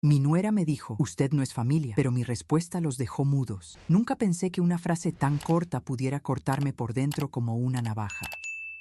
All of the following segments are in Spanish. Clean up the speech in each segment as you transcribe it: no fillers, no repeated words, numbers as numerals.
Mi nuera me dijo, usted no es familia, pero mi respuesta los dejó mudos. Nunca pensé que una frase tan corta pudiera cortarme por dentro como una navaja.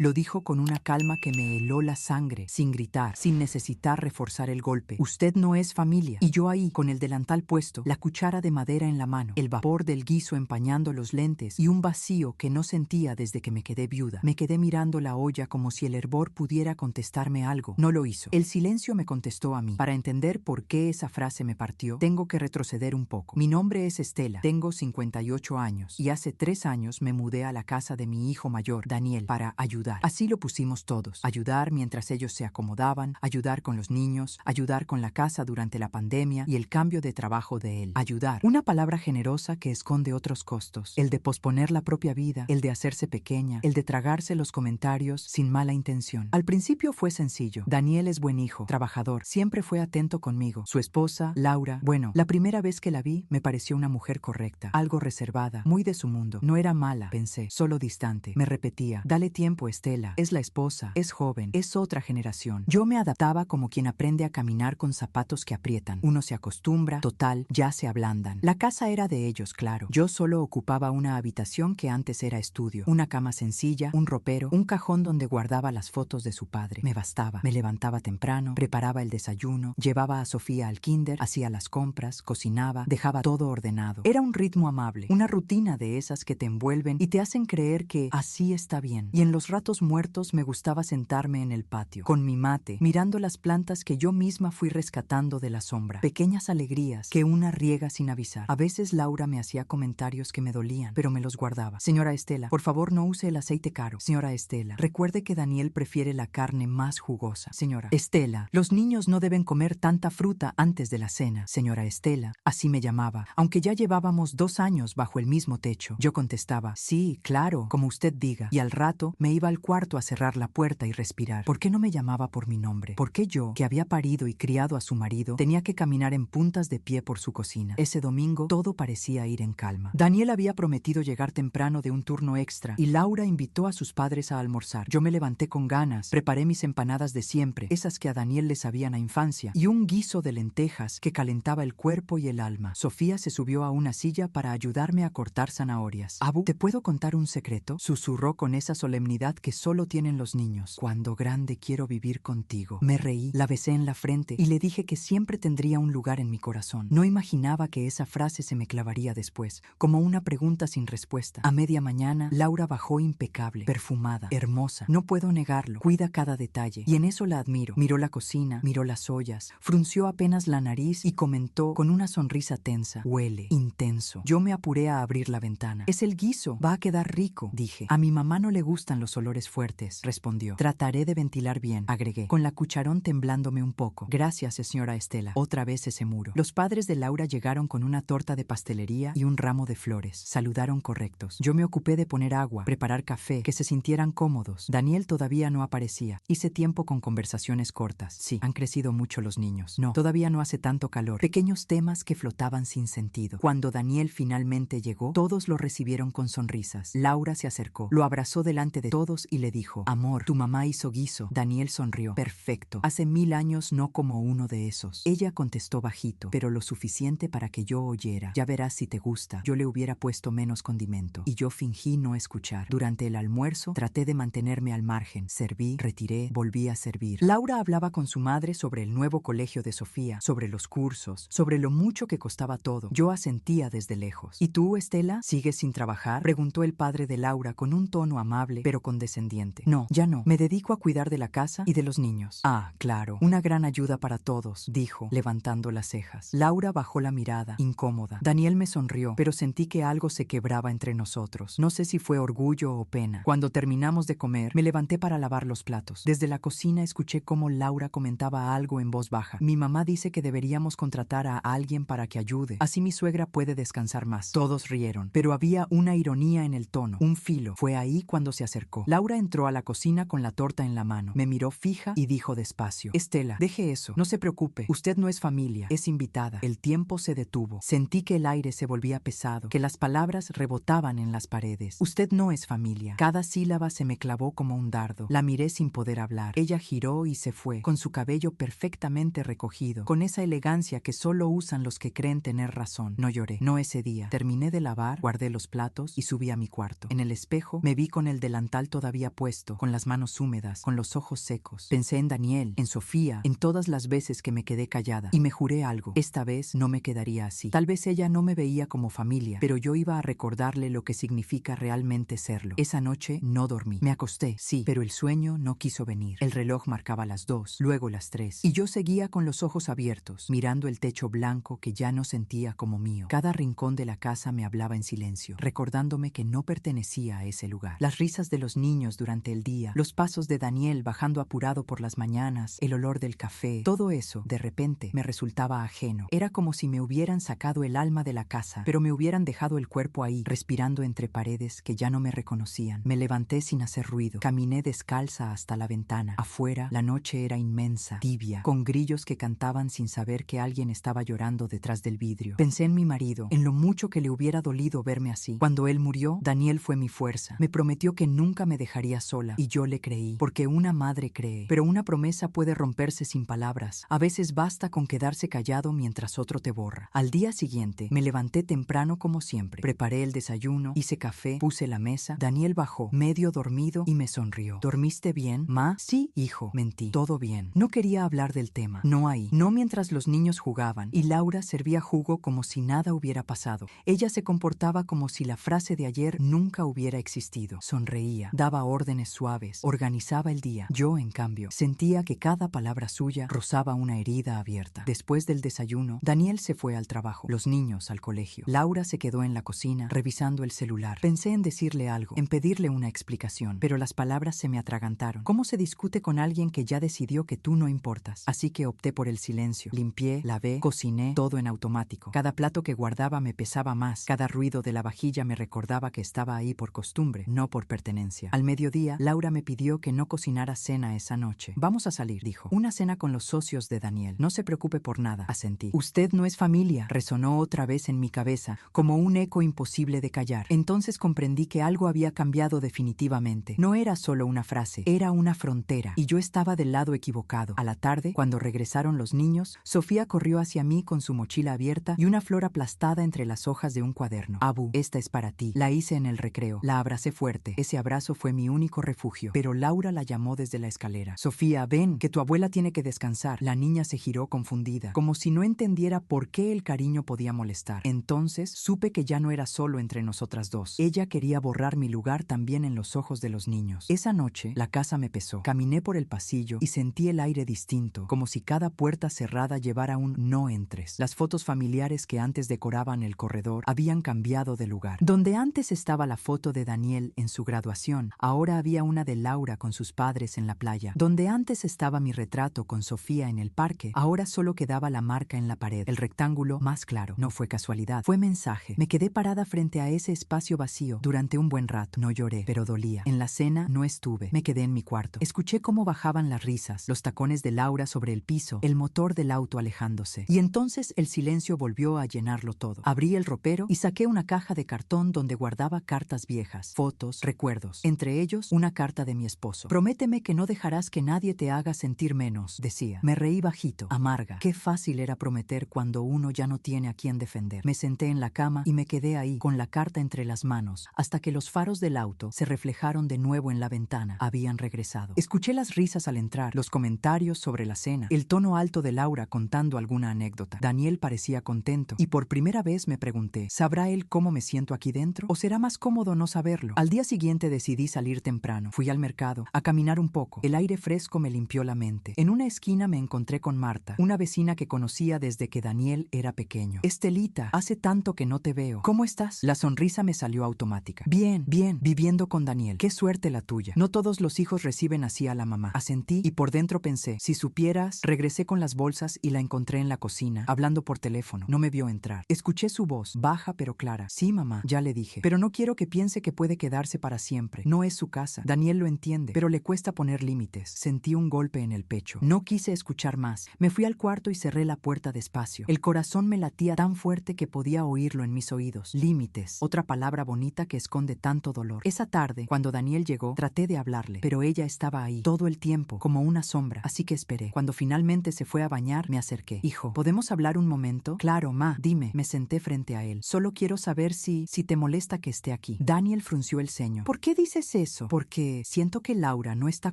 Lo dijo con una calma que me heló la sangre, sin gritar, sin necesitar reforzar el golpe. Usted no es familia. Y yo ahí, con el delantal puesto, la cuchara de madera en la mano, el vapor del guiso empañando los lentes y un vacío que no sentía desde que me quedé viuda. Me quedé mirando la olla como si el hervor pudiera contestarme algo. No lo hizo. El silencio me contestó a mí. Para entender por qué esa frase me partió, tengo que retroceder un poco. Mi nombre es Estela, tengo 58 años y hace 3 años me mudé a la casa de mi hijo mayor, Daniel, para ayudar. Así lo pusimos todos. Ayudar mientras ellos se acomodaban, ayudar con los niños, ayudar con la casa durante la pandemia y el cambio de trabajo de él. Ayudar. Una palabra generosa que esconde otros costos. El de posponer la propia vida, el de hacerse pequeña, el de tragarse los comentarios sin mala intención. Al principio fue sencillo. Daniel es buen hijo, trabajador, siempre fue atento conmigo. Su esposa, Laura, bueno, la primera vez que la vi me pareció una mujer correcta, algo reservada, muy de su mundo. No era mala, pensé, solo distante. Me repetía, dale tiempo, Estela, es la esposa, es joven, es otra generación. Yo me adaptaba como quien aprende a caminar con zapatos que aprietan. Uno se acostumbra, total, ya se ablandan. La casa era de ellos, claro. Yo solo ocupaba una habitación que antes era estudio, una cama sencilla, un ropero, un cajón donde guardaba las fotos de su padre. Me bastaba. Me levantaba temprano, preparaba el desayuno, llevaba a Sofía al kinder, hacía las compras, cocinaba, dejaba todo ordenado. Era un ritmo amable, una rutina de esas que te envuelven y te hacen creer que así está bien. Y en los ratos muertos me gustaba sentarme en el patio, con mi mate, mirando las plantas que yo misma fui rescatando de la sombra. Pequeñas alegrías que una riega sin avisar. A veces Laura me hacía comentarios que me dolían, pero me los guardaba. Señora Estela, por favor no use el aceite caro. Señora Estela, recuerde que Daniel prefiere la carne más jugosa. Señora Estela, los niños no deben comer tanta fruta antes de la cena. Señora Estela, así me llamaba, aunque ya llevábamos 2 años bajo el mismo techo. Yo contestaba, sí, claro, como usted diga, y al rato me iba al cuarto a cerrar la puerta y respirar. ¿Por qué no me llamaba por mi nombre? ¿Por qué yo, que había parido y criado a su marido, tenía que caminar en puntas de pie por su cocina? Ese domingo todo parecía ir en calma. Daniel había prometido llegar temprano de un turno extra y Laura invitó a sus padres a almorzar. Yo me levanté con ganas, preparé mis empanadas de siempre, esas que a Daniel le sabían a infancia, y un guiso de lentejas que calentaba el cuerpo y el alma. Sofía se subió a una silla para ayudarme a cortar zanahorias. Abu, ¿te puedo contar un secreto? Susurró con esa solemnidad que solo tienen los niños. Cuando grande quiero vivir contigo. Me reí, la besé en la frente y le dije que siempre tendría un lugar en mi corazón. No imaginaba que esa frase se me clavaría después, como una pregunta sin respuesta. A media mañana, Laura bajó impecable, perfumada, hermosa. No puedo negarlo. Cuida cada detalle. Y en eso la admiro. Miró la cocina, miró las ollas, frunció apenas la nariz y comentó con una sonrisa tensa. Huele intenso. Yo me apuré a abrir la ventana. Es el guiso. Va a quedar rico, dije. A mi mamá no le gustan los olores fuertes, respondió. Trataré de ventilar bien, agregué, con la cucharón temblándome un poco. Gracias, señora Estela. Otra vez ese muro. Los padres de Laura llegaron con una torta de pastelería y un ramo de flores. Saludaron correctos. Yo me ocupé de poner agua, preparar café, que se sintieran cómodos. Daniel todavía no aparecía. Hice tiempo con conversaciones cortas. Sí, han crecido mucho los niños. No, todavía no hace tanto calor. Pequeños temas que flotaban sin sentido. Cuando Daniel finalmente llegó, todos lo recibieron con sonrisas. Laura se acercó, lo abrazó delante de todos y le dijo, amor, tu mamá hizo guiso. Daniel sonrió. Perfecto. Hace 1000 años no como uno de esos. Ella contestó bajito, pero lo suficiente para que yo oyera. Ya verás si te gusta. Yo le hubiera puesto menos condimento. Y yo fingí no escuchar. Durante el almuerzo traté de mantenerme al margen. Serví, retiré, volví a servir. Laura hablaba con su madre sobre el nuevo colegio de Sofía, sobre los cursos, sobre lo mucho que costaba todo. Yo asentía desde lejos. ¿Y tú, Estela? ¿Sigues sin trabajar? Preguntó el padre de Laura con un tono amable, pero condescendiente. No, ya no. Me dedico a cuidar de la casa y de los niños. Ah, claro. Una gran ayuda para todos, dijo, levantando las cejas. Laura bajó la mirada, incómoda. Daniel me sonrió, pero sentí que algo se quebraba entre nosotros. No sé si fue orgullo o pena. Cuando terminamos de comer, me levanté para lavar los platos. Desde la cocina escuché cómo Laura comentaba algo en voz baja. Mi mamá dice que deberíamos contratar a alguien para que ayude. Así mi suegra puede descansar más. Todos rieron, pero había una ironía en el tono, un filo. Fue ahí cuando se acercó. Laura Laura entró a la cocina con la torta en la mano. Me miró fija y dijo despacio: Estela, deje eso. No se preocupe. Usted no es familia, es invitada. El tiempo se detuvo. Sentí que el aire se volvía pesado, que las palabras rebotaban en las paredes. Usted no es familia. Cada sílaba se me clavó como un dardo. La miré sin poder hablar. Ella giró y se fue, con su cabello perfectamente recogido, con esa elegancia que solo usan los que creen tener razón. No lloré, no ese día. Terminé de lavar, guardé los platos y subí a mi cuarto. En el espejo me vi con el delantal todavía puesto, con las manos húmedas, con los ojos secos. Pensé en Daniel, en Sofía, en todas las veces que me quedé callada. Y me juré algo: esta vez no me quedaría así. Tal vez ella no me veía como familia, pero yo iba a recordarle lo que significa realmente serlo. Esa noche no dormí. Me acosté, sí, pero el sueño no quiso venir. El reloj marcaba las 2, luego las 3, y yo seguía con los ojos abiertos, mirando el techo blanco que ya no sentía como mío. Cada rincón de la casa me hablaba en silencio, recordándome que no pertenecía a ese lugar. Las risas de los niños durante el día, los pasos de Daniel bajando apurado por las mañanas, el olor del café, todo eso, de repente, me resultaba ajeno. Era como si me hubieran sacado el alma de la casa, pero me hubieran dejado el cuerpo ahí, respirando entre paredes que ya no me reconocían. Me levanté sin hacer ruido, caminé descalza hasta la ventana. Afuera, la noche era inmensa, tibia, con grillos que cantaban sin saber que alguien estaba llorando detrás del vidrio. Pensé en mi marido, en lo mucho que le hubiera dolido verme así. Cuando él murió, Daniel fue mi fuerza. Me prometió que nunca me dejaría sola, y yo le creí, porque una madre cree. Pero una promesa puede romperse sin palabras. A veces basta con quedarse callado mientras otro te borra. Al día siguiente, me levanté temprano como siempre. Preparé el desayuno, hice café, puse la mesa. Daniel bajó, medio dormido, y me sonrió. ¿Dormiste bien, ma? Sí, hijo, mentí. Todo bien. No quería hablar del tema. No ahí. No mientras los niños jugaban, y Laura servía jugo como si nada hubiera pasado. Ella se comportaba como si la frase de ayer nunca hubiera existido. Sonreía, daba órdenes suaves, organizaba el día. Yo, en cambio, sentía que cada palabra suya rozaba una herida abierta. Después del desayuno, Daniel se fue al trabajo, los niños al colegio. Laura se quedó en la cocina, revisando el celular. Pensé en decirle algo, en pedirle una explicación, pero las palabras se me atragantaron. ¿Cómo se discute con alguien que ya decidió que tú no importas? Así que opté por el silencio. Limpié, lavé, cociné, todo en automático. Cada plato que guardaba me pesaba más. Cada ruido de la vajilla me recordaba que estaba ahí por costumbre, no por pertenencia. Al mediodía, Laura me pidió que no cocinara cena esa noche. Vamos a salir, dijo. Una cena con los socios de Daniel. No se preocupe por nada, asentí. Usted no es familia, resonó otra vez en mi cabeza, como un eco imposible de callar. Entonces comprendí que algo había cambiado definitivamente. No era solo una frase, era una frontera, y yo estaba del lado equivocado. A la tarde, cuando regresaron los niños, Sofía corrió hacia mí con su mochila abierta y una flor aplastada entre las hojas de un cuaderno. Abu, esta es para ti. La hice en el recreo. La abracé fuerte. Ese abrazo fue mi único refugio. Pero Laura la llamó desde la escalera. Sofía, ven, que tu abuela tiene que descansar. La niña se giró confundida, como si no entendiera por qué el cariño podía molestar. Entonces supe que ya no era solo entre nosotras dos. Ella quería borrar mi lugar también en los ojos de los niños. Esa noche, la casa me pesó. Caminé por el pasillo y sentí el aire distinto, como si cada puerta cerrada llevara un no entres. Las fotos familiares que antes decoraban el corredor habían cambiado de lugar. Donde antes estaba la foto de Daniel en su graduación, ahora había una de Laura con sus padres en la playa. Donde antes estaba mi retrato con Sofía en el parque, ahora solo quedaba la marca en la pared, el rectángulo más claro. No fue casualidad, fue mensaje. Me quedé parada frente a ese espacio vacío durante un buen rato. No lloré, pero dolía. En la cena no estuve. Me quedé en mi cuarto. Escuché cómo bajaban las risas, los tacones de Laura sobre el piso, el motor del auto alejándose. Y entonces el silencio volvió a llenarlo todo. Abrí el ropero y saqué una caja de cartón donde guardaba cartas viejas, fotos, recuerdos. Entre ellos, una carta de mi esposo. Prométeme que no dejarás que nadie te haga sentir menos, decía. Me reí bajito, amarga. Qué fácil era prometer cuando uno ya no tiene a quién defender. Me senté en la cama y me quedé ahí, con la carta entre las manos, hasta que los faros del auto se reflejaron de nuevo en la ventana. Habían regresado. Escuché las risas al entrar, los comentarios sobre la cena, el tono alto de Laura contando alguna anécdota. Daniel parecía contento, y por primera vez me pregunté, ¿sabrá él cómo me siento aquí dentro? ¿O será más cómodo no saberlo? Al día siguiente decidí salir temprano. Fui al mercado, a caminar un poco. El aire fresco me limpió la mente. En una esquina me encontré con Marta, una vecina que conocía desde que Daniel era pequeño. Estelita, hace tanto que no te veo. ¿Cómo estás? La sonrisa me salió automática. Bien, bien, viviendo con Daniel. Qué suerte la tuya. No todos los hijos reciben así a la mamá. Asentí y por dentro pensé, si supieras. Regresé con las bolsas y la encontré en la cocina, hablando por teléfono. No me vio entrar. Escuché su voz, baja pero clara. Sí, mamá, ya le dije. Pero no quiero que piense que puede quedarse para siempre. No es su casa. Daniel lo entiende, pero le cuesta poner límites. Sentí un golpe en el pecho. No quise escuchar más. Me fui al cuarto y cerré la puerta despacio. El corazón me latía tan fuerte que podía oírlo en mis oídos. Límites, otra palabra bonita que esconde tanto dolor. Esa tarde, cuando Daniel llegó, traté de hablarle, pero ella estaba ahí, todo el tiempo, como una sombra, así que esperé. Cuando finalmente se fue a bañar, me acerqué. Hijo, ¿podemos hablar un momento? Claro, ma, dime. Me senté frente a él. Solo quiero saber si te molesta que esté aquí. Daniel frunció el ceño. ¿Por qué dices eso? Porque siento que Laura no está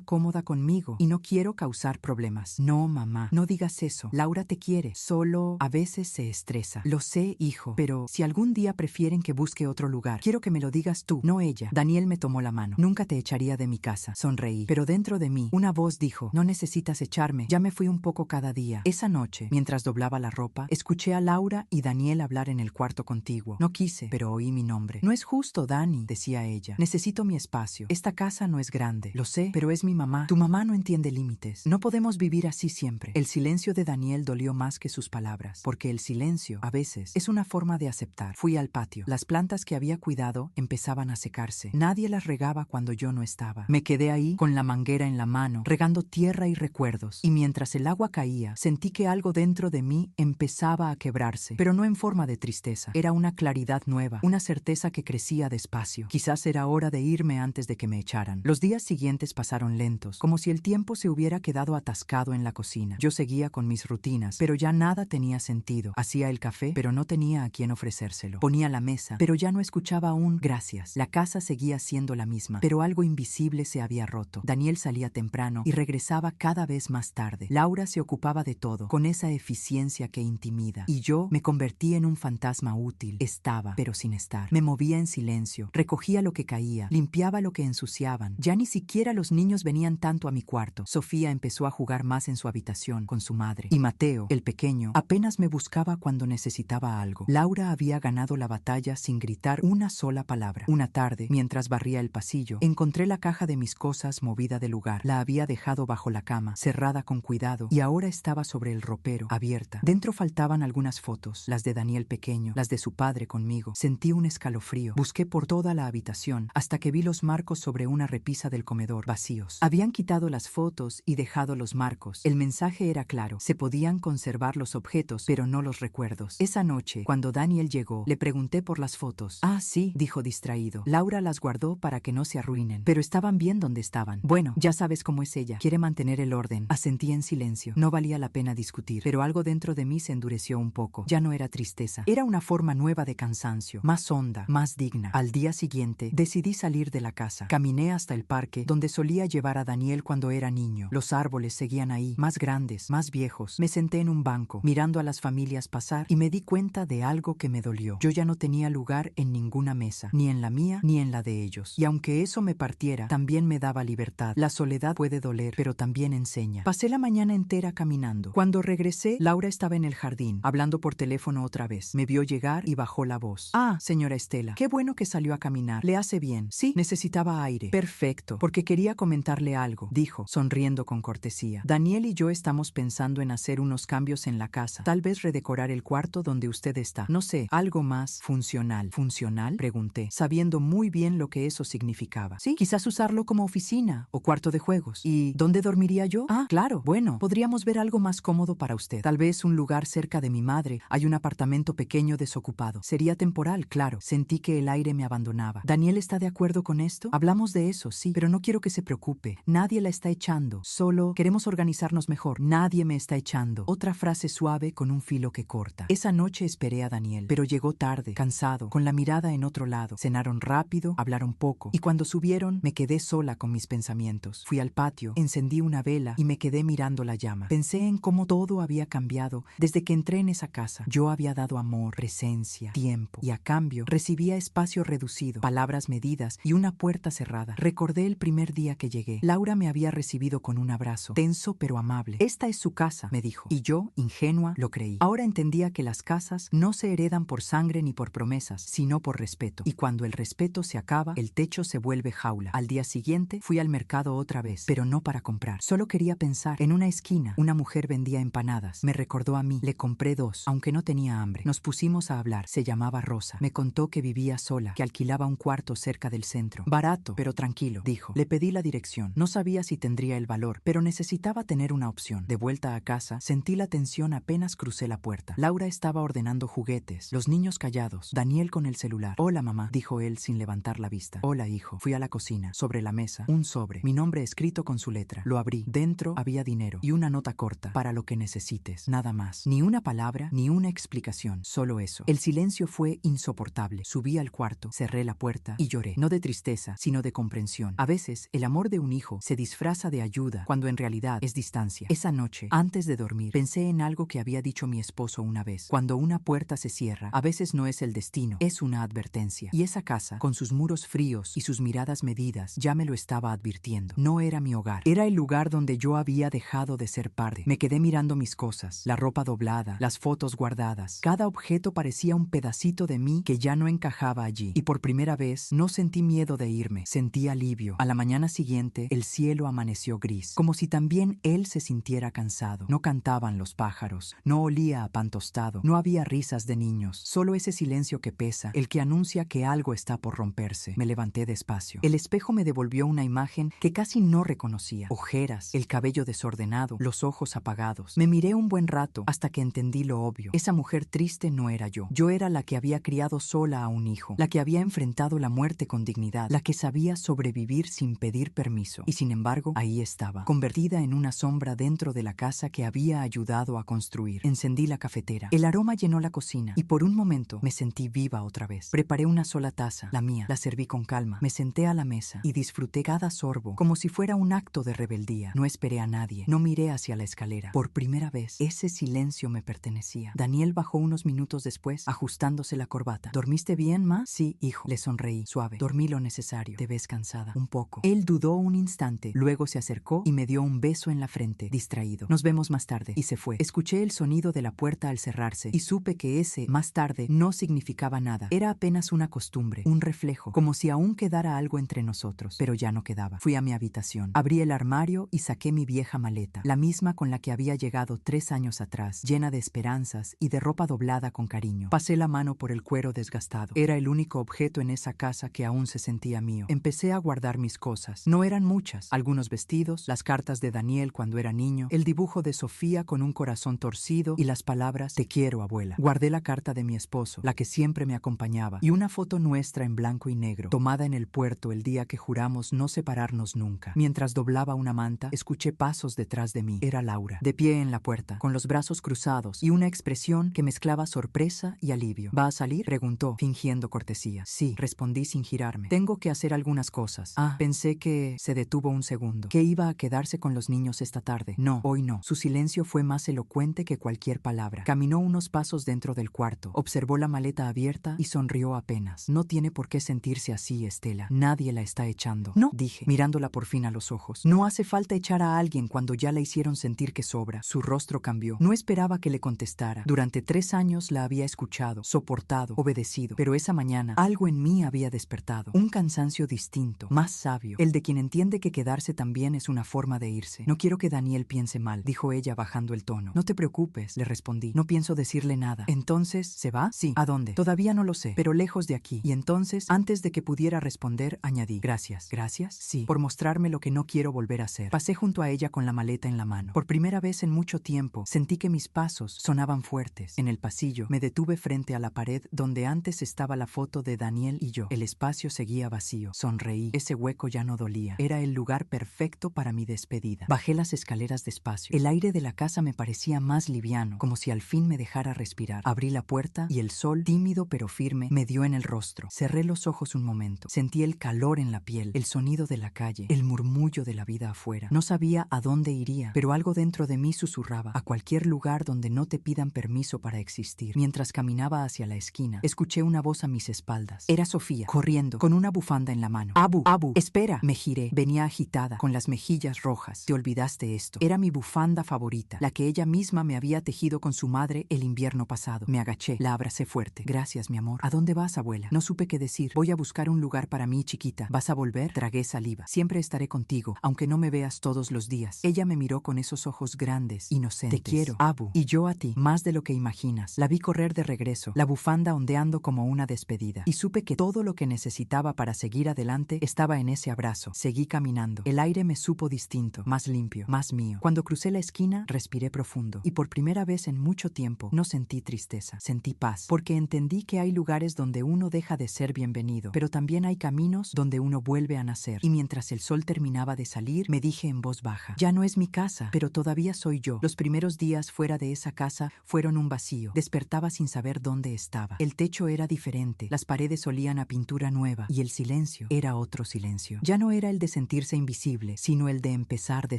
cómoda conmigo y no quiero causar problemas. No, mamá, no digas eso. Laura te quiere, solo a veces se estresa. Lo sé, hijo, pero si algún día prefieren que busque otro lugar, quiero que me lo digas tú, no ella. Daniel me tomó la mano. Nunca te echaría de mi casa. Sonreí, pero dentro de mí, una voz dijo, no necesitas echarme, ya me fui un poco cada día. Esa noche, mientras doblaba la ropa, escuché a Laura y Daniel hablar en el cuarto contiguo. No quise, pero oí mi nombre. No es justo, Dani, decía ella. Necesito mi espacio. Esta casa no es grande. Lo sé, pero es mi mamá. Tu mamá no entiende límites. No podemos vivir así siempre. El silencio de Daniel dolió más que sus palabras, porque el silencio, a veces, es una forma de aceptar. Fui al patio. Las plantas que había cuidado empezaban a secarse. Nadie las regaba cuando yo no estaba. Me quedé ahí, con la manguera en la mano, regando tierra y recuerdos. Y mientras el agua caía, sentí que algo dentro de mí empezaba a quebrarse, pero no en forma de tristeza. Era una claridad nueva, una certeza que crecía despacio. Quizás era hora de irme antes de que me echaran. Los días siguientes pasaron lentos, como si el tiempo se hubiera quedado atascado en la cocina. Yo seguía con mis rutinas, pero ya nada tenía sentido. Hacía el café, pero no tenía a quién ofrecérselo. Ponía la mesa, pero ya no escuchaba un gracias. La casa seguía siendo la misma, pero algo invisible se había roto. Daniel salía temprano y regresaba cada vez más tarde. Laura se ocupaba de todo, con esa eficiencia que intimida. Y yo me convertí en un fantasma útil. Estaba, pero sin estar. Me movía en silencio, recogía lo que caía, limpiaba lo que ensuciaban. Ya ni siquiera los niños venían tanto a mi cuarto. Sofía empezó a jugar más en su habitación con su madre. Y Mateo, el pequeño, apenas me buscaba cuando necesitaba algo. Laura había ganado la batalla sin gritar una sola palabra. Una tarde, mientras barría el pasillo, encontré la caja de mis cosas movida de lugar. La había dejado bajo la cama, cerrada con cuidado, y ahora estaba sobre el ropero, abierta. Dentro faltaban algunas fotos, las de Daniel pequeño, las de su padre conmigo. Sentí un escalofrío. Busqué por toda la habitación, hasta que vi los marcos sobre una repisa del comedor, vacíos. Habían quitado las fotos y dejado los marcos. El mensaje era claro. Se podían conservar los objetos, pero no los recuerdos. Esa noche, cuando Daniel llegó, le pregunté por las fotos. Ah, sí, dijo distraído. Laura las guardó para que no se arruinen, pero estaban bien donde estaban. Bueno, ya sabes cómo es ella. Quiere mantener el orden. Asentí en silencio. No valía la pena discutir, pero algo dentro de mí se endureció un poco. Ya no era tristeza. Era una forma nueva de cansancio, más honda, más digna. Al día siguiente, decidí salir de la casa. Caminé hasta el parque, donde solía llevar a Daniel cuando era niño. Los árboles seguían ahí, más grandes, más viejos. Me senté en un banco, mirando a las familias pasar, y me di cuenta de algo que me dolió. Yo ya no tenía lugar en ninguna mesa, ni en la mía, ni en la de ellos. Y aunque eso me partiera, también me daba libertad. La soledad puede doler, pero también enseña. Pasé la mañana entera caminando. Cuando regresé, Laura estaba en el jardín, hablando por teléfono otra vez. Me vio llegar y bajó la voz. Ah, señora Estela, qué bueno que salió a caminar. ¿Le hace bien? Sí, necesitaba aire. Perfecto, porque quería comentarle algo, dijo, sonriendo con cortesía. Daniel y yo estamos pensando en hacer unos cambios en la casa. Tal vez redecorar el cuarto donde usted está. No sé, algo más funcional. ¿Funcional? Pregunté, sabiendo muy bien lo que eso significaba. Sí, quizás usarlo como oficina o cuarto de juegos. ¿Y dónde dormiría yo? Ah, claro. Bueno, podríamos ver algo más cómodo para usted. Tal vez un lugar cerca de mi madre. Hay un apartamento pequeño desocupado. Sería temporal, claro. Sentí que el aire me abandonaba. ¿Daniel está de acuerdo con esto? Hablamos de eso, sí, pero no quiero que se preocupe. Nadie la está echando. Solo queremos organizarnos mejor. Nadie me está echando. Otra frase suave con un filo que corta. Esa noche esperé a Daniel, pero llegó tarde, cansado, con la mirada en otro lado. Cenaron rápido, hablaron poco, y cuando subieron me quedé sola con mis pensamientos. Fui al patio, encendí una vela y me quedé mirando la llama. Pensé en cómo todo había cambiado desde que entré en esa casa. Yo había dado amor, presencia, tiempo, y a cambio recibía espacio reducido, palabras medidas y una puerta cerrada. Recordé el primer día que llegué. Laura me había recibido con un abrazo, tenso pero amable. Esta es su casa, me dijo, y yo, ingenua, lo creí. Ahora entendía que las casas no se heredan por sangre ni por promesas, sino por respeto. Y cuando el respeto se acaba, el techo se vuelve jaula. Al día siguiente fui al mercado otra vez, pero no para comprar. Solo quería pensar. En una esquina, una mujer vendía empanadas. Me recordó a mí. Le compré 2, aunque no tenía hambre. Nos pusimos a hablar. Se llamaba Rosa. Me contó que vivía sola, que alquilaba un cuarto cerca del centro. Barato barato, pero tranquilo, dijo. Le pedí la dirección. No sabía si tendría el valor, pero necesitaba tener una opción. De vuelta a casa, sentí la tensión apenas crucé la puerta. Laura estaba ordenando juguetes, los niños callados, Daniel con el celular. Hola, mamá, dijo él sin levantar la vista. Hola, hijo. Fui a la cocina. Sobre la mesa, un sobre, mi nombre escrito con su letra. Lo abrí. Dentro había dinero y una nota corta, para lo que necesites. Nada más. Ni una palabra, ni una explicación. Solo eso. El silencio fue insoportable. Subí al cuarto, cerré la puerta y lloré. No de tristeza, sino de comprensión. A veces, el amor de un hijo se disfraza de ayuda cuando en realidad es distancia. Esa noche, antes de dormir, pensé en algo que había dicho mi esposo una vez. Cuando una puerta se cierra, a veces no es el destino, es una advertencia. Y esa casa, con sus muros fríos y sus miradas medidas, ya me lo estaba advirtiendo. No era mi hogar. Era el lugar donde yo había dejado de ser parte. Me quedé mirando mis cosas, la ropa doblada, las fotos guardadas. Cada objeto parecía un pedacito de mí que ya no encajaba allí. Y por primera vez, no sentí miedo de irme. Sentí alivio. A la mañana siguiente, el cielo amaneció gris, como si también él se sintiera cansado. No cantaban los pájaros, no olía a pan tostado, no había risas de niños, solo ese silencio que pesa, el que anuncia que algo está por romperse. Me levanté despacio. El espejo me devolvió una imagen que casi no reconocía. Ojeras, el cabello desordenado, los ojos apagados. Me miré un buen rato hasta que entendí lo obvio. Esa mujer triste no era yo. Yo era la que había criado sola a un hijo, la que había enfrentado la muerte con dignidad, la que sabía sobrevivir sin pedir permiso. Y sin embargo, ahí estaba, convertida en una sombra dentro de la casa que había ayudado a construir. Encendí la cafetera. El aroma llenó la cocina y por un momento me sentí viva otra vez. Preparé una sola taza, la mía. La serví con calma. Me senté a la mesa y disfruté cada sorbo como si fuera un acto de rebeldía. No esperé a nadie. No miré hacia la escalera. Por primera vez, ese silencio me pertenecía. Daniel bajó unos minutos después, ajustándose la corbata. ¿Dormiste bien, ma? Sí, hijo. Le sonreí, suave. Dormí lo necesario. Te ves cansada. Un poco. Él dudó un instante, luego se acercó y me dio un beso en la frente, distraído. Nos vemos más tarde. Y se fue. Escuché el sonido de la puerta al cerrarse y supe que ese más tarde no significaba nada. Era apenas una costumbre, un reflejo, como si aún quedara algo entre nosotros, pero ya no quedaba. Fui a mi habitación. Abrí el armario y saqué mi vieja maleta, la misma con la que había llegado 3 años atrás, llena de esperanzas y de ropa doblada con cariño. Pasé la mano por el cuero desgastado. Era el único objeto en esa casa que aún se sentía mío. Empecé a guardar mis cosas. No eran muchas. Algunos vestidos, las cartas de Daniel cuando era niño, el dibujo de Sofía con un corazón torcido y las palabras "Te quiero, abuela". Guardé la carta de mi esposo, la que siempre me acompañaba, y una foto nuestra en blanco y negro, tomada en el puerto el día que juramos no separarnos nunca. Mientras doblaba una manta, escuché pasos detrás de mí. Era Laura, de pie en la puerta, con los brazos cruzados y una expresión que mezclaba sorpresa y alivio. ¿Va a salir?, preguntó, fingiendo cortesía. Sí, respondí sin girarme. Tengo que hacer algunas cosas. Pensé que... Se detuvo un segundo. ¿Que iba a quedarse con los niños esta tarde? No, hoy no. Su silencio fue más elocuente que cualquier palabra. Caminó unos pasos dentro del cuarto, observó la maleta abierta y sonrió apenas. No tiene por qué sentirse así, Estela. Nadie la está echando. No, dije, mirándola por fin a los ojos. No hace falta echar a alguien cuando ya la hicieron sentir que sobra. Su rostro cambió. No esperaba que le contestara. Durante 3 años la había escuchado, soportado, obedecido. Pero esa mañana algo en mí había despertado. Un cansancio distinto, más sabio. El de quien entiende que quedarse también es una forma de irse. No quiero que Daniel piense mal, dijo ella bajando el tono. No te preocupes, le respondí. No pienso decirle nada. ¿Entonces se va? Sí. ¿A dónde? Todavía no lo sé, pero lejos de aquí. Y entonces, antes de que pudiera responder, añadí: gracias. ¿Gracias? Sí, por mostrarme lo que no quiero volver a hacer. Pasé junto a ella con la maleta en la mano. Por primera vez en mucho tiempo, sentí que mis pasos sonaban fuertes. En el pasillo, me detuve frente a la pared donde antes estaba la foto de Daniel y yo. El espacio seguía vacío. Sonreí. Ese hueco ya no dolía. Era el lugar perfecto para mi despedida. Bajé las escaleras despacio. El aire de la casa me parecía más liviano, como si al fin me dejara respirar. Abrí la puerta y el sol, tímido pero firme, me dio en el rostro. Cerré los ojos un momento. Sentí el calor en la piel, el sonido de la calle, el murmullo de la vida afuera. No sabía a dónde iría, pero algo dentro de mí susurraba: a cualquier lugar donde no te pidan permiso para existir. Mientras caminaba hacia la esquina, escuché una voz a mis espaldas. Era Sofía, corriendo, con una bufanda en la mano. Abu, Abu, espera. Me giré. Venía agitada, con las mejillas rojas. Te olvidaste esto. Era mi bufanda favorita, la que ella misma me había tejido con su madre el invierno pasado. Me agaché, la abracé fuerte. Gracias, mi amor. ¿A dónde vas, abuela? No supe qué decir. Voy a buscar un lugar para mí, chiquita. ¿Vas a volver? Tragué saliva. Siempre estaré contigo, aunque no me veas todos los días. Ella me miró con esos ojos grandes, inocentes. Te quiero, Abu. Y yo a ti, más de lo que imaginas. La vi correr de regreso, la bufanda ondeando como una despedida. Y supe que todo lo que necesitaba para seguir seguir adelante estaba en ese abrazo. Seguí caminando. El aire me supo distinto, más limpio, más mío. Cuando crucé la esquina, respiré profundo y por primera vez en mucho tiempo no sentí tristeza, sentí paz, porque entendí que hay lugares donde uno deja de ser bienvenido, pero también hay caminos donde uno vuelve a nacer. Y mientras el sol terminaba de salir, me dije en voz baja: ya no es mi casa, pero todavía soy yo. Los primeros días fuera de esa casa fueron un vacío. Despertaba sin saber dónde estaba. El techo era diferente, las paredes olían a pintura nueva y el silencio era otro silencio. Ya no era el de sentirse invisible, sino el de empezar de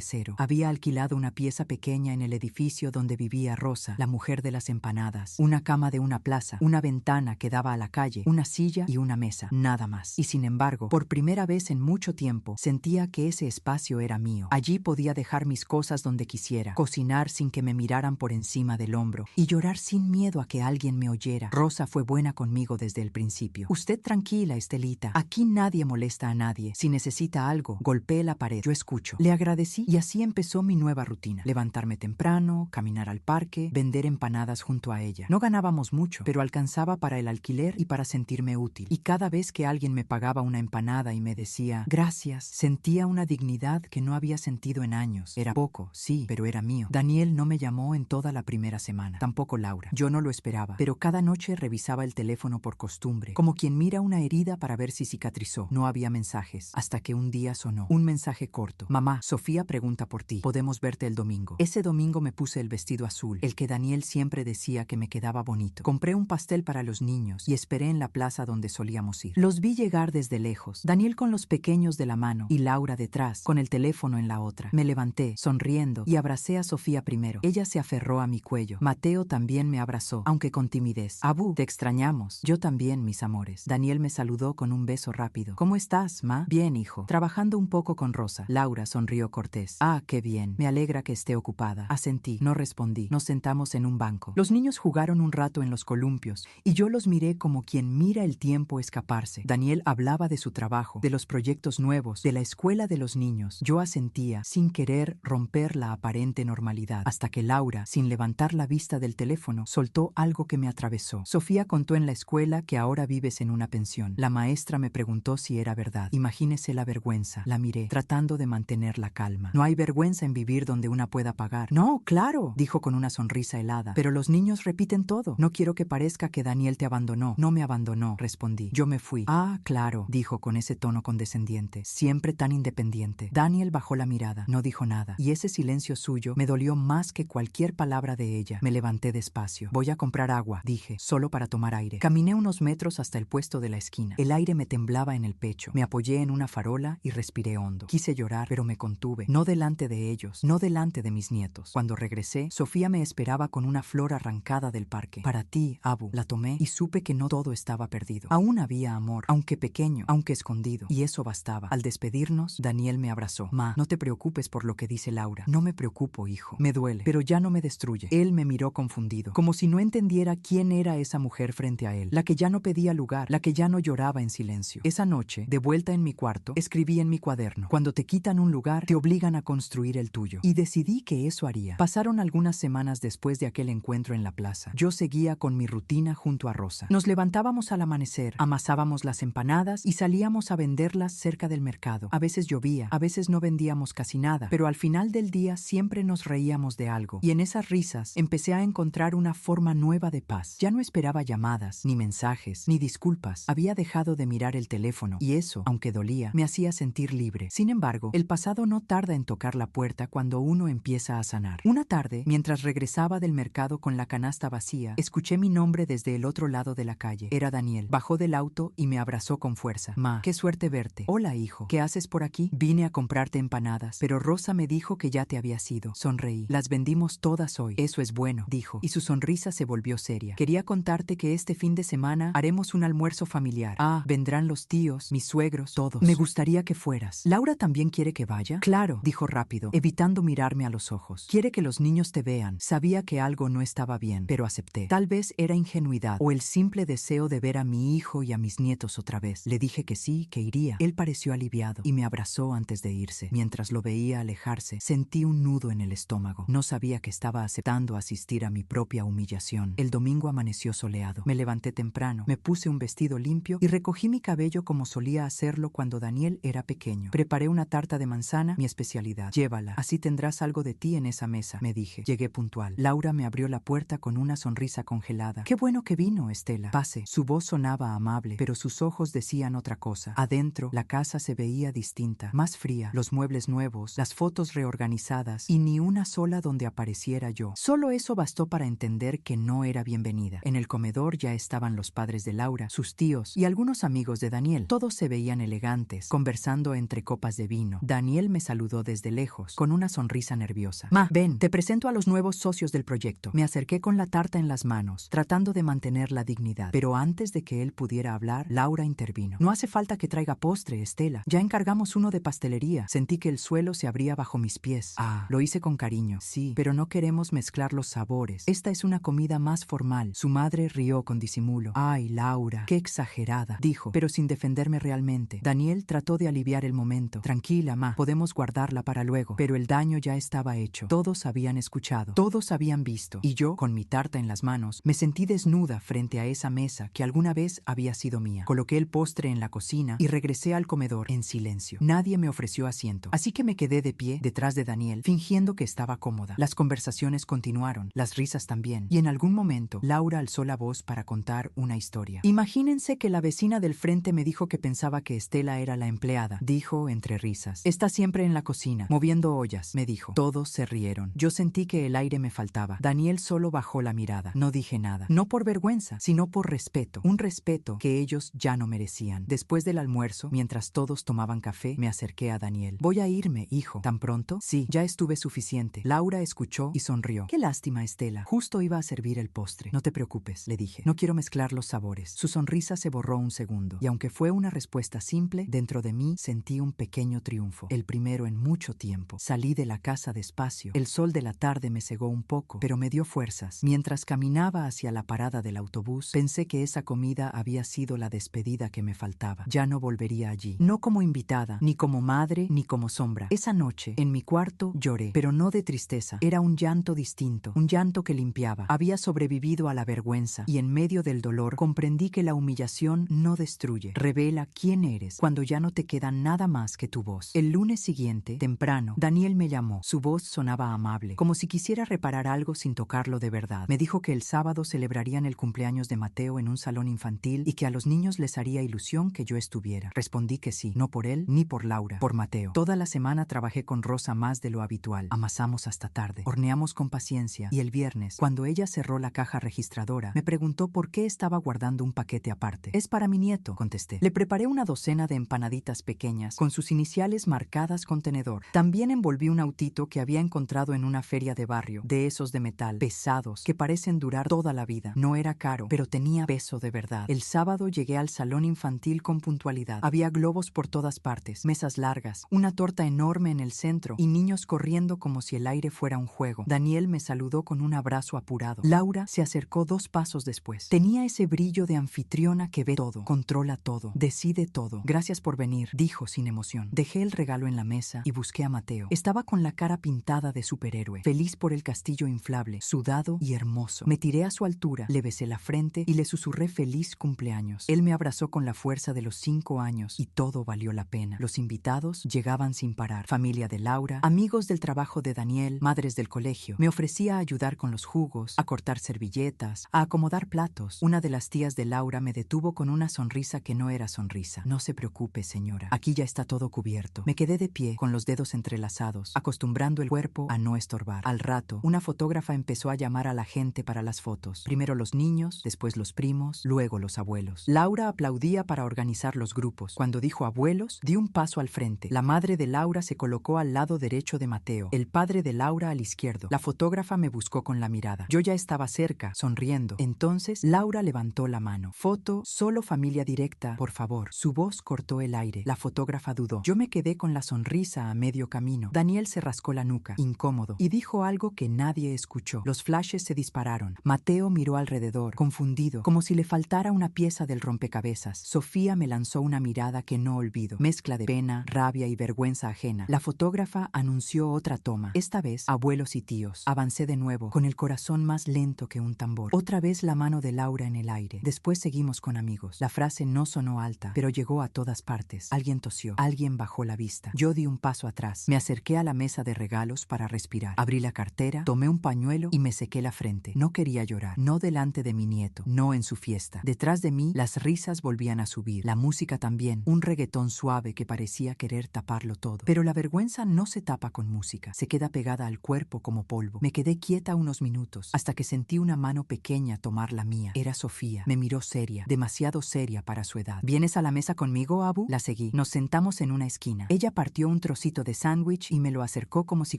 cero. Había alquilado una pieza pequeña en el edificio donde vivía Rosa, la mujer de las empanadas, una cama de una plaza, una ventana que daba a la calle, una silla y una mesa, nada más. Y sin embargo, por primera vez en mucho tiempo, sentía que ese espacio era mío. Allí podía dejar mis cosas donde quisiera, cocinar sin que me miraran por encima del hombro y llorar sin miedo a que alguien me oyera. Rosa fue buena conmigo desde el principio. Usted tranquila, Estelita. Aquí nadie molesta a nadie. Si necesita algo, golpee la pared. Yo escucho. Le agradecí y así empezó mi nueva rutina. Levantarme temprano, caminar al parque, vender empanadas junto a ella. No ganábamos mucho, pero alcanzaba para el alquiler y para sentirme útil. Y cada vez que alguien me pagaba una empanada y me decía gracias, sentía una dignidad que no había sentido en años. Era poco, sí, pero era mío. Daniel no me llamó en toda la primera semana. Tampoco Laura. Yo no lo esperaba, pero cada noche revisaba el teléfono por costumbre, como quien mira una herida para ver si cicatrizó. No había mensajes, hasta que un día sonó. Un mensaje corto. Mamá, Sofía pregunta por ti. Podemos verte el domingo. Ese domingo me puse el vestido azul, el que Daniel siempre decía que me quedaba bonito. Compré un pastel para los niños y esperé en la plaza donde solíamos ir. Los vi llegar desde lejos, Daniel con los pequeños de la mano y Laura detrás, con el teléfono en la otra. Me levanté, sonriendo, y abracé a Sofía primero. Ella se aferró a mi cuello. Mateo también me abrazó, aunque con timidez. Abu, te extrañamos. Yo también, mis amores. Daniel me saludó con un beso rápido. ¿Cómo estás, ma? Bien, hijo. Trabajando un poco con Rosa. Laura sonrió cortés. Ah, qué bien. Me alegra que esté ocupada. Asentí. No respondí. Nos sentamos en un banco. Los niños jugaron un rato en los columpios y yo los miré como quien mira el tiempo escaparse. Daniel hablaba de su trabajo, de los proyectos nuevos, de la escuela de los niños. Yo asentía, sin querer romper la aparente normalidad, hasta que Laura, sin levantar la vista del teléfono, soltó algo que me atravesó. Sofía contó en la escuela que ahora vives en una pensión. La maestra me preguntó si era verdad. Imagínese la vergüenza. La miré, tratando de mantener la calma. No hay vergüenza en vivir donde una pueda pagar. No, claro, dijo con una sonrisa helada. Pero los niños repiten todo. No quiero que parezca que Daniel te abandonó. No me abandonó, respondí. Yo me fui. Ah, claro, dijo con ese tono condescendiente. Siempre tan independiente. Daniel bajó la mirada. No dijo nada. Y ese silencio suyo me dolió más que cualquier palabra de ella. Me levanté despacio. Voy a comprar agua, dije, solo para tomar aire. Caminé unos metros hasta el puesto de la esquina. El aire me temblaba en el pecho. Me apoyé en una farola y respiré hondo. Quise llorar, pero me contuve. No delante de ellos, no delante de mis nietos. Cuando regresé, Sofía me esperaba con una flor arrancada del parque. Para ti, Abu. La tomé y supe que no todo estaba perdido. Aún había amor, aunque pequeño, aunque escondido. Y eso bastaba. Al despedirnos, Daniel me abrazó. Ma, no te preocupes por lo que dice Laura. No me preocupo, hijo. Me duele, pero ya no me destruye. Él me miró confundido, como si no entendiera quién era esa mujer frente a él. La que ya no pedía lugar, la que ya no lloraba en silencio. Esa noche, de vuelta en mi cuarto, escribí en mi cuaderno: cuando te quitan un lugar, te obligan a construir el tuyo. Y decidí que eso haría. Pasaron algunas semanas después de aquel encuentro en la plaza. Yo seguía con mi rutina junto a Rosa. Nos levantábamos al amanecer, amasábamos las empanadas y salíamos a venderlas cerca del mercado. A veces llovía, a veces no vendíamos casi nada, pero al final del día siempre nos reíamos de algo. Y en esas risas empecé a encontrar una forma nueva de paz. Ya no esperaba llamadas, ni mensajes, ni disculpas. Había dejado de mirar el teléfono y eso, aunque dolía, me hacía sentir libre. Sin embargo, el pasado no tarda en tocar la puerta cuando uno empieza a sanar. Una tarde, mientras regresaba del mercado con la canasta vacía, escuché mi nombre desde el otro lado de la calle. Era Daniel. Bajó del auto y me abrazó con fuerza. Ma, qué suerte verte. Hola, hijo. ¿Qué haces por aquí? Vine a comprarte empanadas, pero Rosa me dijo que ya te habías ido. Sonreí. Las vendimos todas hoy. Eso es bueno, dijo, y su sonrisa se volvió seria. Quería contarte que este fin de semana haremos un almuerzo familiar. Ah, vendrán los tíos, mis suegros, todos. Me gustaría que fueras. ¿Laura también quiere que vaya? Claro, dijo rápido, evitando mirarme a los ojos. Quiere que los niños te vean. Sabía que algo no estaba bien, pero acepté. Tal vez era ingenuidad o el simple deseo de ver a mi hijo y a mis nietos otra vez. Le dije que sí, que iría. Él pareció aliviado y me abrazó antes de irse. Mientras lo veía alejarse, sentí un nudo en el estómago. No sabía que estaba aceptando asistir a mi propia humillación. El domingo amaneció soleado. Me levanté temprano, me puse un vestido limpio y recogí mi cabello sencillo como solía hacerlo cuando Daniel era pequeño. Preparé una tarta de manzana, mi especialidad. Llévala, así tendrás algo de ti en esa mesa, me dije. Llegué puntual. Laura me abrió la puerta con una sonrisa congelada. Qué bueno que vino, Estela. Pase. Su voz sonaba amable, pero sus ojos decían otra cosa. Adentro, la casa se veía distinta, más fría, los muebles nuevos, las fotos reorganizadas y ni una sola donde apareciera yo. Solo eso bastó para entender que no era bienvenida. En el comedor ya estaban los padres de Laura, sus tíos y algunos amigos de Daniel. Todos se veían elegantes, conversando entre copas de vino. Daniel me saludó desde lejos, con una sonrisa nerviosa. Ma, ven, te presento a los nuevos socios del proyecto. Me acerqué con la tarta en las manos, tratando de mantener la dignidad. Pero antes de que él pudiera hablar, Laura intervino. No hace falta que traiga postre, Estela. Ya encargamos uno de pastelería. Sentí que el suelo se abría bajo mis pies. Ah, lo hice con cariño. Sí, pero no queremos mezclar los sabores. Esta es una comida más formal. Su madre rió con disimulo. Ay, Laura, qué exagerada, dijo, pero sin defenderme realmente. Daniel trató de aliviar el momento. Tranquila, ma, podemos guardarla para luego. Pero el daño ya estaba hecho. Todos habían escuchado, todos habían visto. Y yo, con mi tarta en las manos, me sentí desnuda frente a esa mesa que alguna vez había sido mía. Coloqué el postre en la cocina y regresé al comedor en silencio. Nadie me ofreció asiento, así que me quedé de pie detrás de Daniel, fingiendo que estaba cómoda. Las conversaciones continuaron, las risas también, y en algún momento Laura alzó la voz para contar una historia. Imagínense que la vecina del frente me dijo que pensaba que Estela era la empleada, dijo entre risas. Está siempre en la cocina, moviendo ollas, me dijo. Todos se rieron. Yo sentí que el aire me faltaba. Daniel solo bajó la mirada. No dije nada, no por vergüenza, sino por respeto, un respeto que ellos ya no merecían. Después del almuerzo, mientras todos tomaban café, me acerqué a Daniel. Voy a irme, hijo. ¿Tan pronto? Sí, ya estuve suficiente. Laura escuchó y sonrió. Qué lástima, Estela. Justo iba a servir el postre. No te preocupes, le dije. No quiero mezclar los sabores. Su sonrisa se borró un segundo, y aunque fue una respuesta simple, dentro de mí sentí un pequeño triunfo. El primero en mucho tiempo. Salí de la casa despacio. El sol de la tarde me cegó un poco, pero me dio fuerzas. Mientras caminaba hacia la parada del autobús, pensé que esa comida había sido la despedida que me faltaba. Ya no volvería allí. No como invitada, ni como madre, ni como sombra. Esa noche, en mi cuarto, lloré, pero no de tristeza. Era un llanto distinto, un llanto que limpiaba. Había sobrevivido a la vergüenza, y en medio del dolor comprendí que la humillación no destruye, revela quién eres cuando ya no te queda nada más que tu voz. El lunes siguiente, temprano, Daniel me llamó. Su voz sonaba amable, como si quisiera reparar algo sin tocarlo de verdad. Me dijo que el sábado celebrarían el cumpleaños de Mateo en un salón infantil y que a los niños les haría ilusión que yo estuviera. Respondí que sí, no por él ni por Laura, por Mateo. Toda la semana trabajé con Rosa más de lo habitual. Amasamos hasta tarde, horneamos con paciencia y el viernes, cuando ella cerró la caja registradora, me preguntó por qué estaba guardando un paquete aparte. Es para mi nieto, contesté. Le preparé una docena de empanaditas pequeñas con sus iniciales marcadas con tenedor. También envolví un autito que había encontrado en una feria de barrio, de esos de metal, pesados, que parecen durar toda la vida. No era caro, pero tenía peso de verdad. El sábado llegué al salón infantil con puntualidad. Había globos por todas partes, mesas largas, una torta enorme en el centro y niños corriendo como si el aire fuera un juego. Daniel me saludó con un abrazo apurado. Laura se acercó 2 pasos después. Tenía ese brillo de anfitriona que ve todo, controla todo, decide todo. Gracias por venir, dijo sin emoción. Dejé el regalo en la mesa y busqué a Mateo. Estaba con la cara pintada de superhéroe, feliz por el castillo inflable, sudado y hermoso. Me tiré a su altura, le besé la frente y le susurré feliz cumpleaños. Él me abrazó con la fuerza de los 5 años y todo valió la pena. Los invitados llegaban sin parar. Familia de Laura, amigos del trabajo de Daniel, madres del colegio. Me ofrecía a ayudar con los jugos, a cortar servilletas, a acomodar platos. Una de las tías de Laura me detuvo con una sonrisa que no era sonrisa. No se preocupe, señora. Aquí ya está todo cubierto. Me quedé de pie, con los dedos entrelazados, acostumbrando el cuerpo a no estorbar. Al rato, una fotógrafa empezó a llamar a la gente para las fotos. Primero los niños, después los primos, luego los abuelos. Laura aplaudía para organizar los grupos. Cuando dijo abuelos, di un paso al frente. La madre de Laura se colocó al lado derecho de Mateo, el padre de Laura al izquierdo. La fotógrafa me buscó con la mirada. Yo ya estaba cerca, sonriendo. Entonces, Laura levantó la mano. Foto, solo familia directa, por favor. Su voz cortó el aire. La fotógrafa dudó. Yo me quedé con la sonrisa a medio camino. Daniel se rascó la nuca, incómodo, y dijo algo que nadie escuchó. Los flashes se dispararon. Mateo miró alrededor, confundido, como si le faltara una pieza del rompecabezas. Sofía me lanzó una mirada que no olvido, mezcla de pena, rabia y vergüenza ajena. La fotógrafa anunció otra toma, esta vez abuelos y tíos. Avancé de nuevo, con el corazón más lento que un tambor. Otra vez la mano de Laura en el aire. Después seguimos con amigos. La frase no sonó sonó alta, pero llegó a todas partes. Alguien tosió. Alguien bajó la vista. Yo di un paso atrás. Me acerqué a la mesa de regalos para respirar. Abrí la cartera, tomé un pañuelo y me sequé la frente. No quería llorar. No delante de mi nieto. No en su fiesta. Detrás de mí, las risas volvían a subir. La música también. Un reggaetón suave que parecía querer taparlo todo. Pero la vergüenza no se tapa con música. Se queda pegada al cuerpo como polvo. Me quedé quieta unos minutos, hasta que sentí una mano pequeña tomar la mía. Era Sofía. Me miró seria, demasiado seria para su edad. ¿Vienes a la mesa conmigo, Abu? La seguí. Nos sentamos en una esquina. Ella partió un trocito de sándwich y me lo acercó como si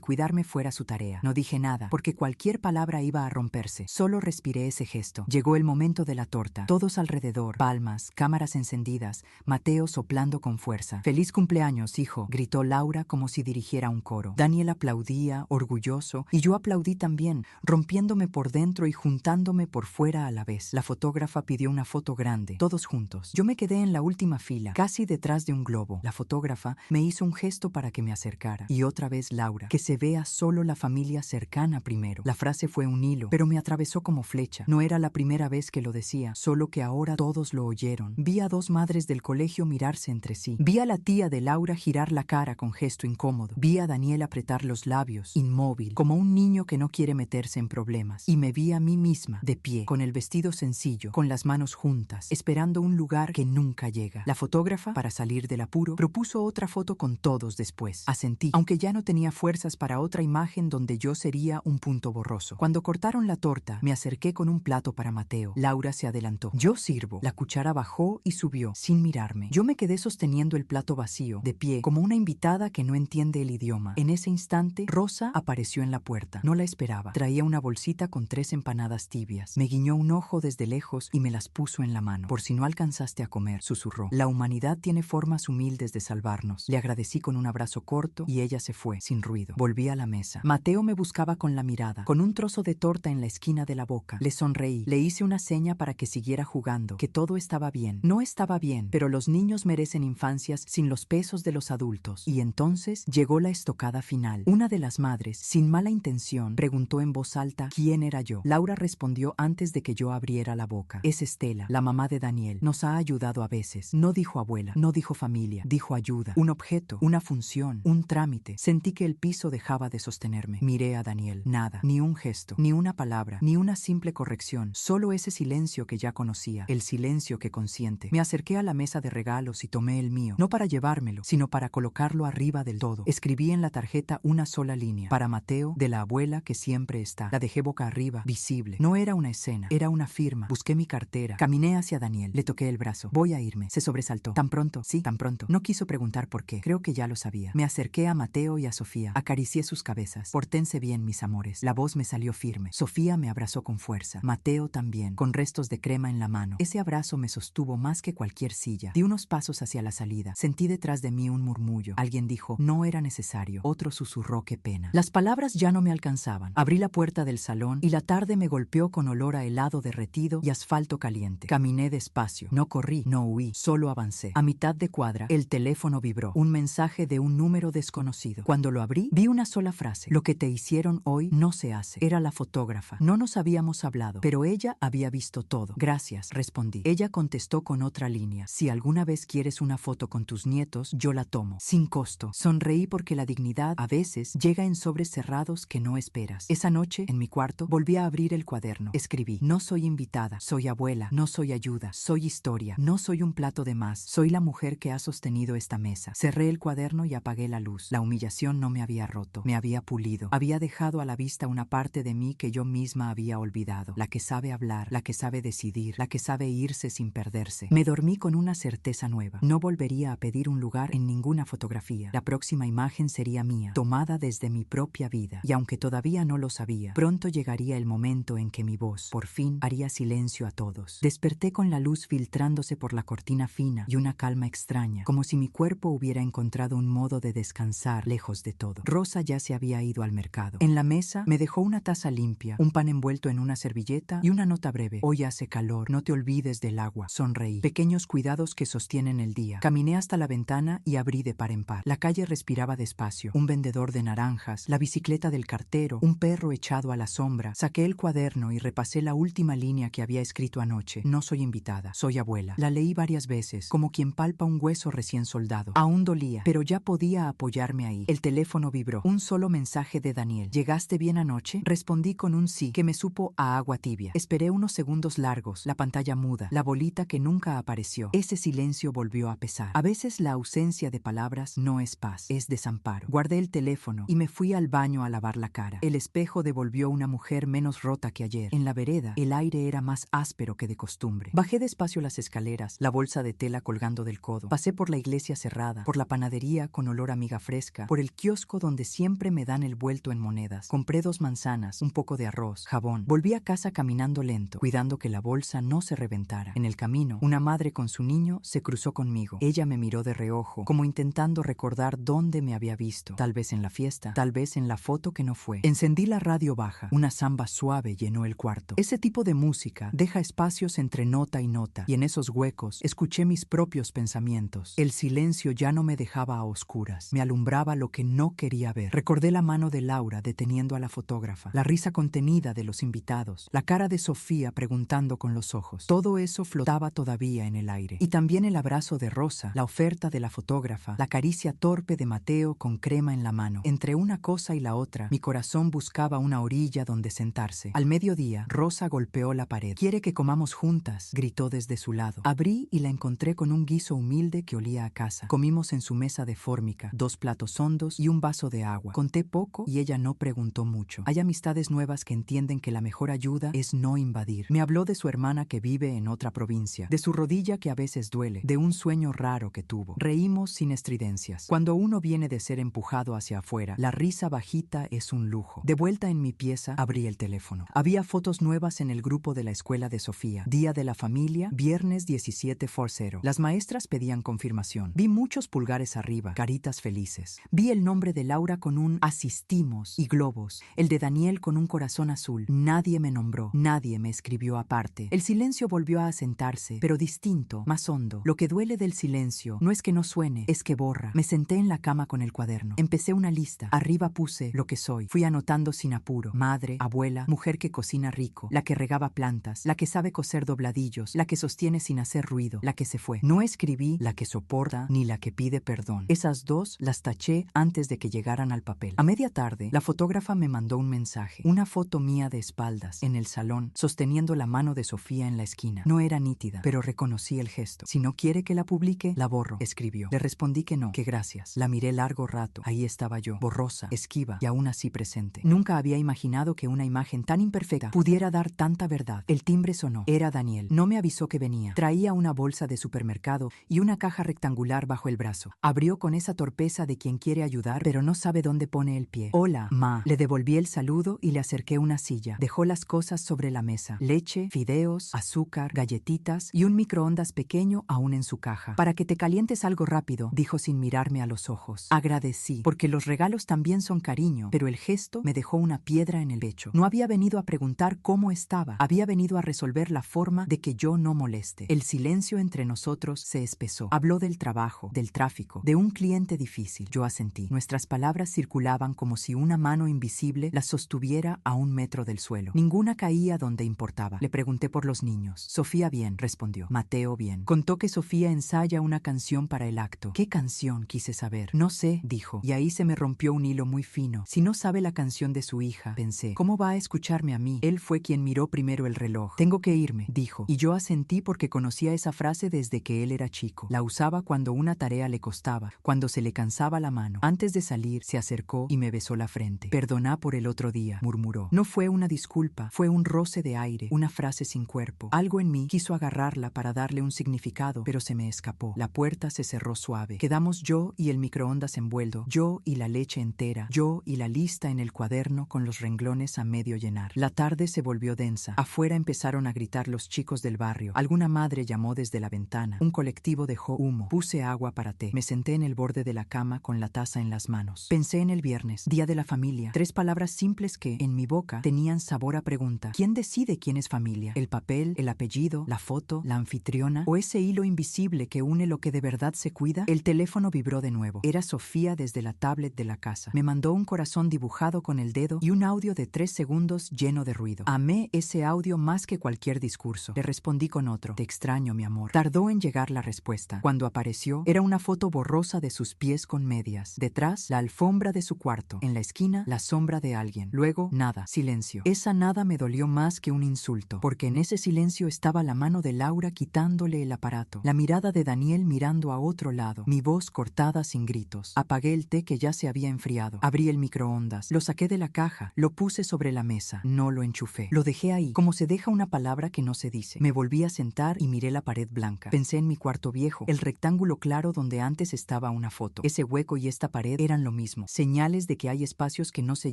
cuidarme fuera su tarea. No dije nada, porque cualquier palabra iba a romperse. Solo respiré ese gesto. Llegó el momento de la torta. Todos alrededor, palmas, cámaras encendidas, Mateo soplando con fuerza. «Feliz cumpleaños, hijo», gritó Laura como si dirigiera un coro. Daniel aplaudía, orgulloso, y yo aplaudí también, rompiéndome por dentro y juntándome por fuera a la vez. La fotógrafa pidió una foto grande, todos juntos. Yo me quedé en la última fila, casi detrás de un globo. La fotógrafa me hizo un gesto para que me acercara. Y otra vez Laura, que se vea solo la familia cercana primero. La frase fue un hilo, pero me atravesó como flecha. No era la primera vez que lo decía, solo que ahora todos lo oyeron. Vi a dos madres del colegio mirarse entre sí. Vi a la tía de Laura girar la cara con gesto incómodo. Vi a Daniel apretar los labios, inmóvil, como un niño que no quiere meterse en problemas. Y me vi a mí misma, de pie, con el vestido sencillo, con las manos juntas, esperando un lugar que nunca llega. La fotógrafa, para salir del apuro, propuso otra foto con todos después. Asentí, aunque ya no tenía fuerzas para otra imagen donde yo sería un punto borroso. Cuando cortaron la torta, me acerqué con un plato para Mateo. Laura se adelantó. «Yo sirvo». La cuchara bajó y subió, sin mirarme. Yo me quedé sosteniendo el plato vacío, de pie, como una invitada que no entiende el idioma. En ese instante, Rosa apareció en la puerta. No la esperaba. Traía una bolsita con 3 empanadas tibias. Me guiñó un ojo desde lejos y me las puso en la mano. «Por si no alcanzaste a comer», susurró. «La humanidad tiene formas humildes de salvarnos». Le agradecí con un abrazo corto y ella se fue, sin ruido. Volví a la mesa. Mateo me buscaba con la mirada, con un trozo de torta en la esquina de la boca. Le sonreí. Le hice una seña para que siguiera jugando, que todo estaba bien. No estaba bien, pero los niños merecen infancias sin los pesos de los adultos. Y entonces llegó la estocada final. Una de las madres, sin mala intención, preguntó en voz alta quién era yo. Laura respondió antes de que yo abriera la boca. «Es Estela, la mamá de Daniel. Nos ha ayudado a veces». No dijo abuela, no dijo familia, dijo ayuda. Un objeto, una función, un trámite. Sentí que el piso dejaba de sostenerme. Miré a Daniel. Nada, ni un gesto, ni una palabra, ni una simple corrección. Solo ese silencio que ya conocía, el silencio que consiente. Me acerqué a la mesa de regalos y tomé el mío, no para llevármelo, sino para colocarlo arriba del todo. Escribí en la tarjeta una sola línea: «Para Mateo, de la abuela que siempre está». La dejé boca arriba, visible. No era una escena, era una firma. Busqué mi cartera. Caminé hacia Daniel. Le toqué el brazo. «Voy a irme». Se sobresaltó. «¿Tan pronto?» «Sí, tan pronto». No quiso preguntar por qué. Creo que ya lo sabía. Me acerqué a Mateo y a Sofía. Acaricié sus cabezas. «Pórtense bien, mis amores». La voz me salió firme. Sofía me abrazó con fuerza. Mateo también, con restos de crema en la mano. Ese abrazo me sostuvo más que cualquier silla. Di unos pasos hacia la salida. Sentí detrás de mí un murmullo. Alguien dijo: «No era necesario». Otro susurró: «Qué pena». Las palabras ya no me alcanzaban. Abrí la puerta del salón y la tarde me golpeó con olor a helado derretido y asfalto caliente. Caminé despacio. No corrí, no huí, solo avancé. A mitad de cuadra, el teléfono vibró. Un mensaje de un número desconocido. Cuando lo abrí, vi una sola frase: «Lo que te hicieron hoy no se hace». Era la fotógrafa. No nos habíamos hablado, pero ella había visto todo. «Gracias», respondí. Ella contestó con otra línea: «Si alguna vez quieres una foto con tus nietos, yo la tomo, sin costo». Sonreí porque la dignidad a veces llega en sobres cerrados que no esperas. Esa noche, en mi cuarto, volví a abrir el cuaderno. Escribí: «No soy invitada, soy abuela, no soy ayuda, soy historia, no soy un plato de más, soy la mujer que ha sostenido esta mesa». Cerré el cuaderno y apagué la luz. La humillación no me había roto, me había pulido. Había dejado a la vista una parte de mí que yo misma había olvidado. La que sabe hablar, la que sabe decidir, la que sabe irse sin perderse. Me dormí con una certeza nueva. No volvería a pedir un lugar en ninguna fotografía. La próxima imagen sería mía, tomada desde mi propia vida. Y aunque todavía no lo sabía, pronto llegaría el momento en que mi voz, por fin, haría silencio a todos. Desperté con la luz filtrándose por la cortina fina y una calma extraña, como si mi cuerpo hubiera encontrado un modo de descansar lejos de todo. Rosa ya se había ido al mercado. En la mesa me dejó una taza limpia, un pan envuelto en una servilleta y una nota breve: «Hoy hace calor, no te olvides del agua». Sonreí. Pequeños cuidados que sostienen el día. Caminé hasta la ventana y abrí de par en par. La calle respiraba despacio. Un vendedor de naranjas, la bicicleta del cartero, un perro echado a la sombra. Saqué el cuaderno y repasé la última línea que había escrito anoche: «No soy invitada, soy abuela». La leí leí varias veces, como quien palpa un hueso recién soldado. Aún dolía, pero ya podía apoyarme ahí. El teléfono vibró. Un solo mensaje de Daniel. ¿Llegaste bien anoche? Respondí con un sí, que me supo a agua tibia. Esperé unos segundos largos, la pantalla muda, la bolita que nunca apareció. Ese silencio volvió a pesar. A veces la ausencia de palabras no es paz, es desamparo. Guardé el teléfono y me fui al baño a lavar la cara. El espejo devolvió una mujer menos rota que ayer. En la vereda, el aire era más áspero que de costumbre. Bajé despacio las escaleras, la bolsa de tela colgando del codo. Pasé por la iglesia cerrada, por la panadería con olor a miga fresca, por el kiosco donde siempre me dan el vuelto en monedas. Compré 2 manzanas, un poco de arroz, jabón. Volví a casa caminando lento, cuidando que la bolsa no se reventara. En el camino, una madre con su niño se cruzó conmigo. Ella me miró de reojo, como intentando recordar dónde me había visto. Tal vez en la fiesta, tal vez en la foto que no fue. Encendí la radio baja. Una samba suave llenó el cuarto. Ese tipo de música deja espacios entre nota y nota, y en esos huecos escuché mis propios pensamientos. El silencio ya no me dejaba a oscuras, me alumbraba lo que no quería ver. Recordé la mano de Laura deteniendo a la fotógrafa, la risa contenida de los invitados, la cara de Sofía preguntando con los ojos. Todo eso flotaba todavía en el aire. Y también el abrazo de Rosa, la oferta de la fotógrafa, la caricia torpe de Mateo con crema en la mano. Entre una cosa y la otra, mi corazón buscaba una orilla donde sentarse. Al mediodía, Rosa golpeó la pared. «¿Quiere que comamos juntas?», gritó desde su lado. Abrí y la encontré con un guiso humilde que olía a casa. Comimos en su mesa de fórmica, 2 platos hondos y un vaso de agua. Conté poco y ella no preguntó mucho. Hay amistades nuevas que entienden que la mejor ayuda es no invadir. Me habló de su hermana que vive en otra provincia, de su rodilla que a veces duele, de un sueño raro que tuvo. Reímos sin estridencias. Cuando uno viene de ser empujado hacia afuera, la risa bajita es un lujo. De vuelta en mi pieza, abrí el teléfono. Había fotos nuevas en el grupo de la escuela de Sofía. Día de la familia, viernes 17:40. Las maestras pedían confirmación. Vi muchos pulgares arriba, caritas felices. Vi el nombre de Laura con un asistimos y globos, el de Daniel con un corazón azul. Nadie me nombró, nadie me escribió aparte. El silencio volvió a asentarse, pero distinto, más hondo. Lo que duele del silencio no es que no suene, es que borra. Me senté en la cama con el cuaderno. Empecé una lista. Arriba puse lo que soy. Fui anotando sin apuro. Madre, abuela, mujer que cocina rico, la que regaba plantas, la que sabe coser dobladillos, la que sostiene sin hacer ruido, la que se fue. No escribí la que soporta ni la que pide perdón. Esas 2 las taché antes de que llegaran al papel. A media tarde, la fotógrafa me mandó un mensaje. Una foto mía de espaldas, en el salón, sosteniendo la mano de Sofía en la esquina. No era nítida, pero reconocí el gesto. «Si no quiere que la publique, la borro», escribió. Le respondí que no, que gracias. La miré largo rato. Ahí estaba yo, borrosa, esquiva y aún así presente. Nunca había imaginado que una imagen tan imperfecta pudiera dar tanta verdad. El timbre sonó. Era Daniel. No me avisó que venía. Traía una bolsa de supermercado y una caja rectangular bajo el brazo. Abrió con esa torpeza de quien quiere ayudar, pero no sabe dónde pone el pie. «Hola, ma». Le devolví el saludo y le acerqué una silla. Dejó las cosas sobre la mesa. Leche, fideos, azúcar, galletitas y un microondas pequeño aún en su caja. «Para que te calientes algo rápido», dijo sin mirarme a los ojos. Agradecí, porque los regalos también son cariño, pero el gesto me dejó una piedra en el pecho. No había venido a preguntar cómo estaba, había venido a resolver la forma de que yo no moleste. El silencio entre nosotros se espesó. Habló del trabajo, del tráfico, de un cliente difícil. Yo asentí. Nuestras palabras circulaban como si una mano invisible las sostuviera a 1 metro del suelo. Ninguna caía donde importaba. Le pregunté por los niños. «Sofía bien», respondió. «Mateo bien». Contó que Sofía ensaya una canción para el acto. «¿Qué canción?», quise saber. «No sé», dijo. Y ahí se me rompió un hilo muy fino. Si no sabe la canción de su hija, pensé, ¿cómo va a escucharme a mí? Él fue quien miró primero el reloj. «Tengo que irme», dijo. Y yo asentí porque conocía esa frase desde que él era chico. La usaba cuando una tarea le costaba, cuando se le cansaba la mano. Antes de salir, se acercó y me besó la frente. «Perdoná por el otro día», murmuró. No fue una disculpa, fue un roce de aire, una frase sin cuerpo. Algo en mí quiso agarrarla para darle un significado, pero se me escapó. La puerta se cerró suave. Quedamos yo y el microondas envuelto, yo y la leche entera, yo y la lista en el cuaderno con los renglones a medio llenar. La tarde se volvió densa. Afuera empezaron a gritar los chicos del barrio. Alguna madre llamó desde la ventana. Un colectivo dejó humo. Puse agua para té. Me senté en el borde de la cama con la taza en las manos. Pensé en el viernes, día de la familia. 3 palabras simples que, en mi boca, tenían sabor a pregunta. ¿Quién decide quién es familia? ¿El papel, el apellido, la foto, la anfitriona? ¿O ese hilo invisible que une lo que de verdad se cuida? El teléfono vibró de nuevo. Era Sofía desde la tablet de la casa. Me mandó un corazón dibujado con el dedo y un audio de 3 segundos lleno de ruido. Amé ese audio más que cualquier discurso. Le respondí con otro. «Te extraño, sueño, mi amor. Tardó en llegar la respuesta. Cuando apareció, era una foto borrosa de sus pies con medias. Detrás, la alfombra de su cuarto. En la esquina, la sombra de alguien. Luego, nada. Silencio. Esa nada me dolió más que un insulto, porque en ese silencio estaba la mano de Laura quitándole el aparato, la mirada de Daniel mirando a otro lado, mi voz cortada sin gritos. Apagué el té que ya se había enfriado. Abrí el microondas. Lo saqué de la caja. Lo puse sobre la mesa. No lo enchufé. Lo dejé ahí, como se deja una palabra que no se dice. Me volví a sentar y miré la pared blanca. Pensé en mi cuarto viejo, el rectángulo claro donde antes estaba una foto. Ese hueco y esta pared eran lo mismo. Señales de que hay espacios que no se